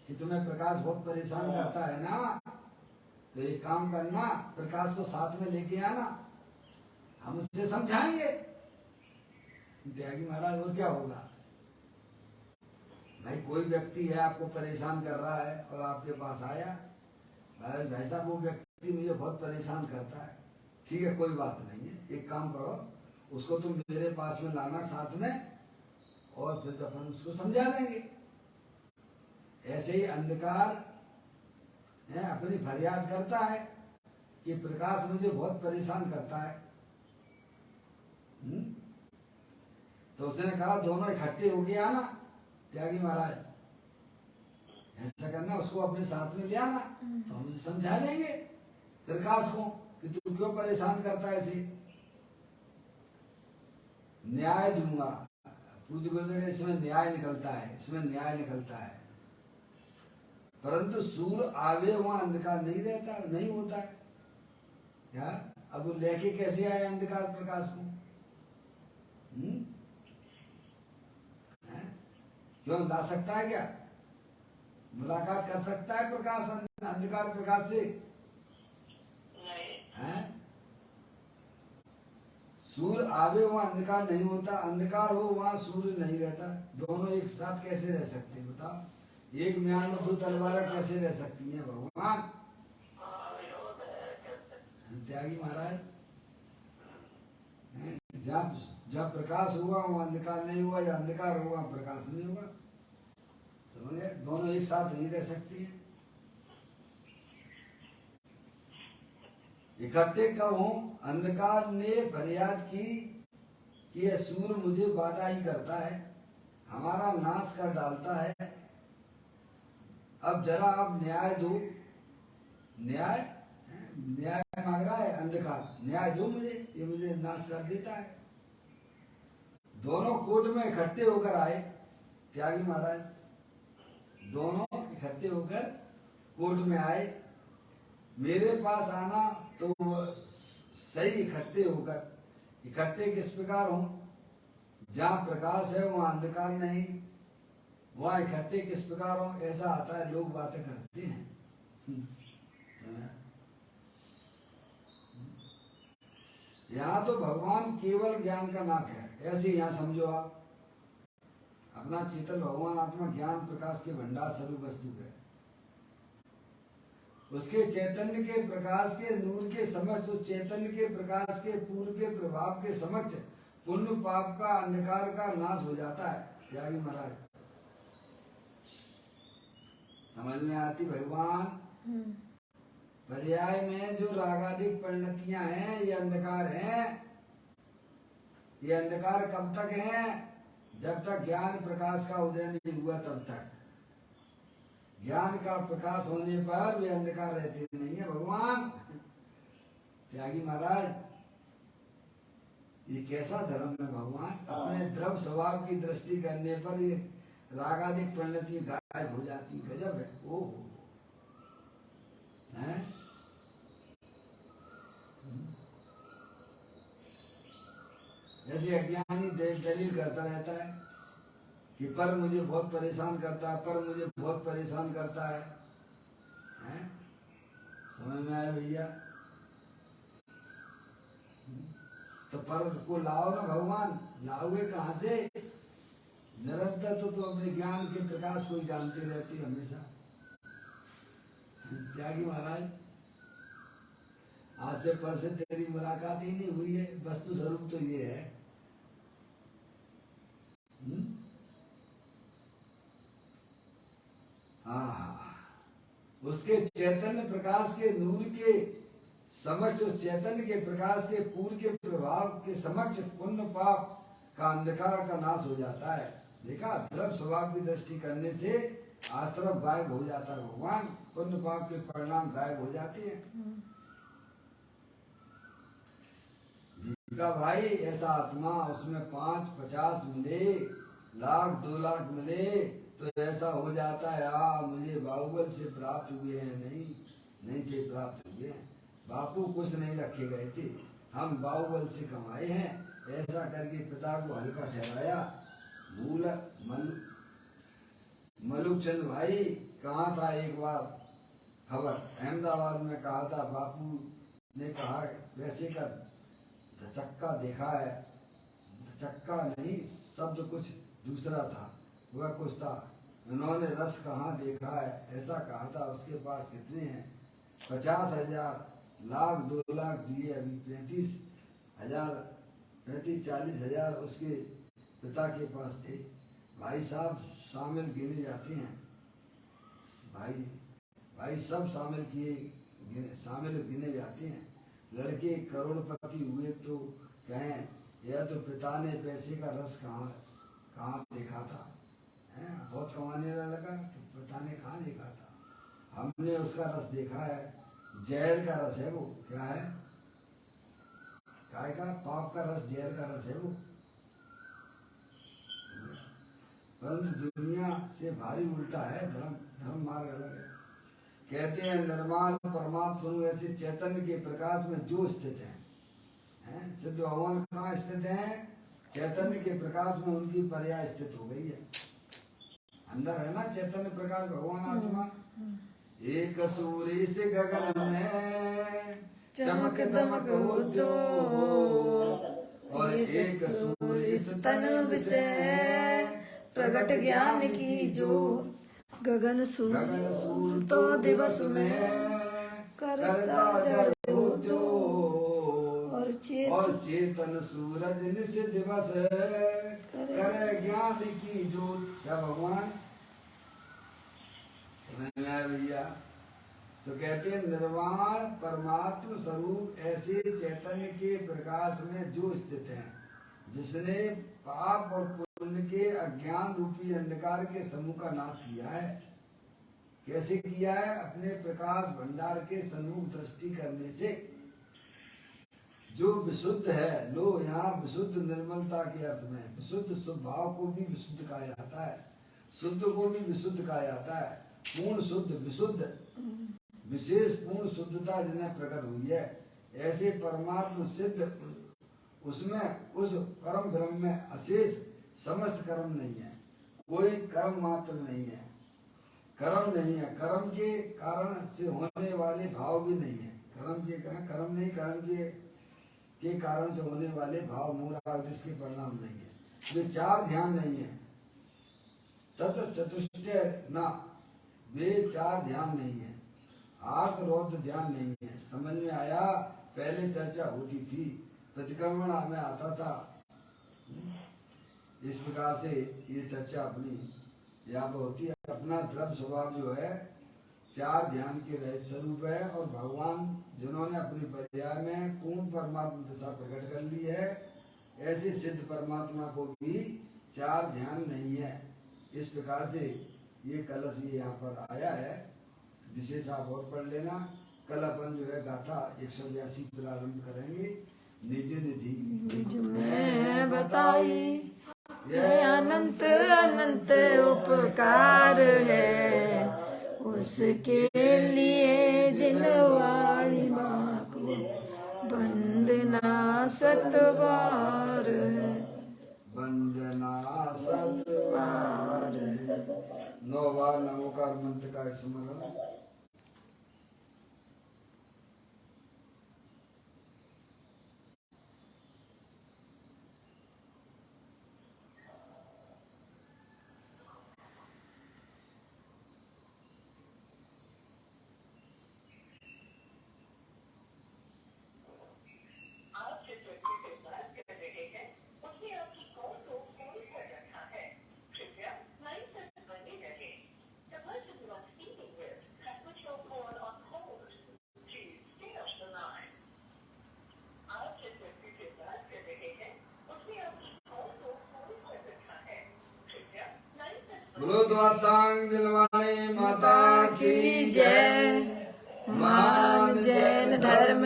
कि तुम्हें प्रकाश बहुत परेशान करता है ना, तो एक काम करना, प्रकाश को साथ में लेके आना, हम उससे समझाएंगे। त्यागी महाराज और क्या होगा भाई? कोई व्यक्ति है आपको परेशान कर रहा है और आपके पास आया, भाई साहब वो व्यक्ति मुझे बहुत परेशान करता है। ठीक है, कोई बात नहीं है, एक काम करो, उसको तुम मेरे पास में लाना साथ में, और फिर अपन उसको समझा देंगे। ऐसे ही अंधकार है अपनी फरियाद करता है कि प्रकाश मुझे बहुत परेशान करता है। तो उसने कहा दोनों इकट्ठे हो गए आना। त्यागी महाराज ऐसा करना, उसको अपने साथ में ले आना, तो हम उसे समझा देंगे प्रकाश को कि तू क्यों परेशान करता है। ऐसे न्याय दूंगा। पूज्य गुरुदेव इसमें न्याय निकलता है, इसमें न्याय निकलता है। परंतु सूर्य आवे वहां अंधकार नहीं रहता, नहीं होता है। क्या अब वो लेके कैसे आए अंधकार प्रकाश को? हैं? क्यों ला सकता है क्या? मुलाकात कर सकता है प्रकाश अंधकार प्रकाश से? नहीं। हैं? सूर्य आवे वहां अंधकार नहीं होता, अंधकार हो वहां सूर्य नहीं रहता। दोनों एक साथ कैसे रह सकते हैं बताओ? एक म्यान में दो तलवारें कैसे रह सकती हैं भगवान? त्यागी महाराज हैं? जब जब प्रकाश हुआ वहां अंधकार नहीं हुआ, या अंधकार हुआ प्रकाश नहीं हुआ। समझे? दोनों एक साथ नहीं रह सकती है। इकट्ठे कब हों? अंधकार ने फरियाद की कि यह सूर्य मुझे बाधा ही करता है, हमारा नाश कर डालता है। अब जरा आप न्याय दो। न्याय न्याय मांग रहा है अंधकार, न्याय दो मुझे, ये मुझे नाश कर देता है। दोनों कोर्ट में इकट्ठे होकर आए त्यागी महाराज, दोनों इकट्ठे होकर कोर्ट में आए। मेरे पास आना तो सही, इकट्ठे होकर। इकट्ठे किस प्रकार हो? जहाँ प्रकाश है वहाँ अंधकार नहीं, वहाँ इकट्ठे किस प्रकार हो? ऐसा आता है, लोग बातें करते हैं। यहाँ तो भगवान केवल ज्ञान का नाथ है, ऐसे यहाँ समझो आप। अपना चेतन भगवान आत्मा ज्ञान प्रकाश के भंडार स्वरूप वस्तु है। उसके चैतन्य के प्रकाश के नूर के समक्ष, उस चैतन्य के प्रकाश के पूर्व के प्रभाव के समक्ष पुण्य पाप का अंधकार का नाश हो जाता है। त्यागी महाराज समझ में आती भगवान? पर्याय में जो रागादिक परिणतियां हैं ये अंधकार हैं। ये अंधकार कब तक हैं? जब तक ज्ञान प्रकाश का उदय नहीं हुआ तब तक। ज्ञान का प्रकाश होने पर वे अंधकार रहते नहीं है भगवान। त्यागी महाराज ये कैसा धर्म है भगवान? अपने द्रव स्वभाव की दृष्टि करने पर ये रागादिक परिणति गायब हो जाती। गजब है। ओहो हैं? जैसे अज्ञानी दलील करता रहता है कि पर मुझे बहुत परेशान करता है, पर मुझे बहुत परेशान करता है। हैं? समझ में आया भैया? तो पर को लाओ ना भगवान, लाओगे कहाँ से? निरंतर तो तुम अपने ज्ञान के प्रकाश को ही जानते रहती हमेशा। त्यागी महाराज आज से पर से तेरी मुलाकात ही नहीं हुई है, वस्तु स्वरूप तो ये है। उसके चैतन्य प्रकाश के नूर के समक्ष, उस चैतन्य के प्रकाश के पूर्व के प्रभाव के समक्ष पुण्य पाप का अंधकार का नाश हो जाता है। देखा, द्रव स्वभाव की दृष्टि करने से आश्रम गायब हो जाता है भगवान, पुण्य पाप के परिणाम गायब हो जाते हैं। का भाई ऐसा आत्मा, उसमें 5, 50 मिले, लाख 2 लाख मिले तो ऐसा हो जाता है मुझे बाहुबल से प्राप्त हुए हैं, नहीं थे प्राप्त हुए हैं। बापू कुछ नहीं रखे गए थे, हम बाहुबल से कमाए हैं। ऐसा करके पिता को हल्का ठहराया। मलुक चंद भाई कहाँ था? एक बार खबर अहमदाबाद में कहा था, बापू ने कहा वैसे का धचक्का देखा है। धचक्का नहीं, शब्द कुछ दूसरा था, वह कुछ था। उन्होंने रस कहाँ देखा है, ऐसा कहा था। उसके पास कितने हैं? 50,000, लाख 2 लाख दिए। अभी 35,000 उसके पिता के पास थे। भाई साहब शामिल गिने जाते हैं, भाई सब शामिल गिने जाते हैं। लड़के करोड़पति हुए तो कहें यह तो पिता ने पैसे का रस कहाँ देखा था? बहुत कमाने वाला लगा तो पिता ने कहाँ देखा था? हमने उसका रस देखा है, जहर का रस है वो। क्या है? काय का? पाप का रस, जहर का रस है वो। परंतु दुनिया से भारी उल्टा है, धर्म मार्ग अलग है। कहते हैं निर्माण परमात्मा स्वरूप ऐसे चैतन्य के प्रकाश में जो स्थित है, सिद्ध भगवान कहाँ स्थित हैं? चैतन्य के प्रकाश में उनकी पर्याय स्थित हो गई है। अंदर है ना चैतन्य प्रकाश भगवान आत्मा। एक सूर्य से गगन में चमक दमक उद्योग, और एक सूर्य इस तन विषय प्रगट ज्ञान की जो गगन सूर तो दिवस में करता जड़ उद्योग, और चेतन सूरज निस दिवस करे ज्ञान की ज्योत। क्या भगवान भैया तो कहते हैं निर्वाण परमात्म स्वरूप ऐसे चैतन्य के प्रकाश में जो स्थित है, जिसने पाप और पुण्य के अज्ञान रूपी अंधकार के समूह का नाश किया है। कैसे किया है? अपने प्रकाश भंडार के सन्मुख दृष्टि करने से। जो विशुद्ध है, लो यहाँ विशुद्ध निर्मलता के अर्थ में विशुद्ध स्वभाव को भी विशुद्ध कहा जाता है, शुद्ध को भी विशुद्ध कहा जाता है। पूर्ण शुद्ध विशुद्ध विशेष पूर्ण शुद्धता जिन्हें प्रकट हुई है, ऐसे परमात्म सिद्ध उसमें उस परम ब्रह्म में अशेष समस्त कर्म नहीं है, कोई कर्म मात्र नहीं है, कर्म नहीं है, कर्म के कारण से होने वाले भाव भी नहीं है। कर्म नहीं, कर्म के कारण से होने वाले भाव मूल के परिणाम नहीं है। वे चार ध्यान नहीं है, तत्व चतुष्टय ना, वे चार ध्यान नहीं है। आर्थ रौद्र ध्यान नहीं है। समझ में आया? पहले चर्चा होती थी, प्रतिक्रमण हमें आता था। इस प्रकार से ये चर्चा अपनी यहाँ पर होती है। अपना द्रव्य स्वभाव जो है चार ध्यान के रहित स्वरूप है, और भगवान जिन्होंने अपनी पर्याय में पूर्ण परमात्मा दशा प्रकट कर ली है, ऐसे सिद्ध परमात्मा को भी चार ध्यान नहीं है। इस प्रकार से ये कलश ये यहाँ पर आया है। विशेष आप और पढ़ लेना। कल अपन जो है गाथा 182 प्रारंभ करेंगे। निज निधि मैं बताई ये अनंत अनंत उपकार है, उसके लिए जिनवाणी माँ को वंदना सतबार है, वंदना सतबार है। 9 बार नमोकार मंत्र का स्मरण। आप जिस व्यक्ति से बात कर रहे हैं उसने आपकी कॉल को होल्ड पर रखा है। कृपया लाइन पर बने रहें। The person you are speaking with has put your call on hold. Please stay on the line. आप जिस व्यक्ति से बात कर रहे हैं उसने आपकी कॉल को होल्ड पर रखा है। कृपया लाइन पर बोलो द्वार सांग दिलवाने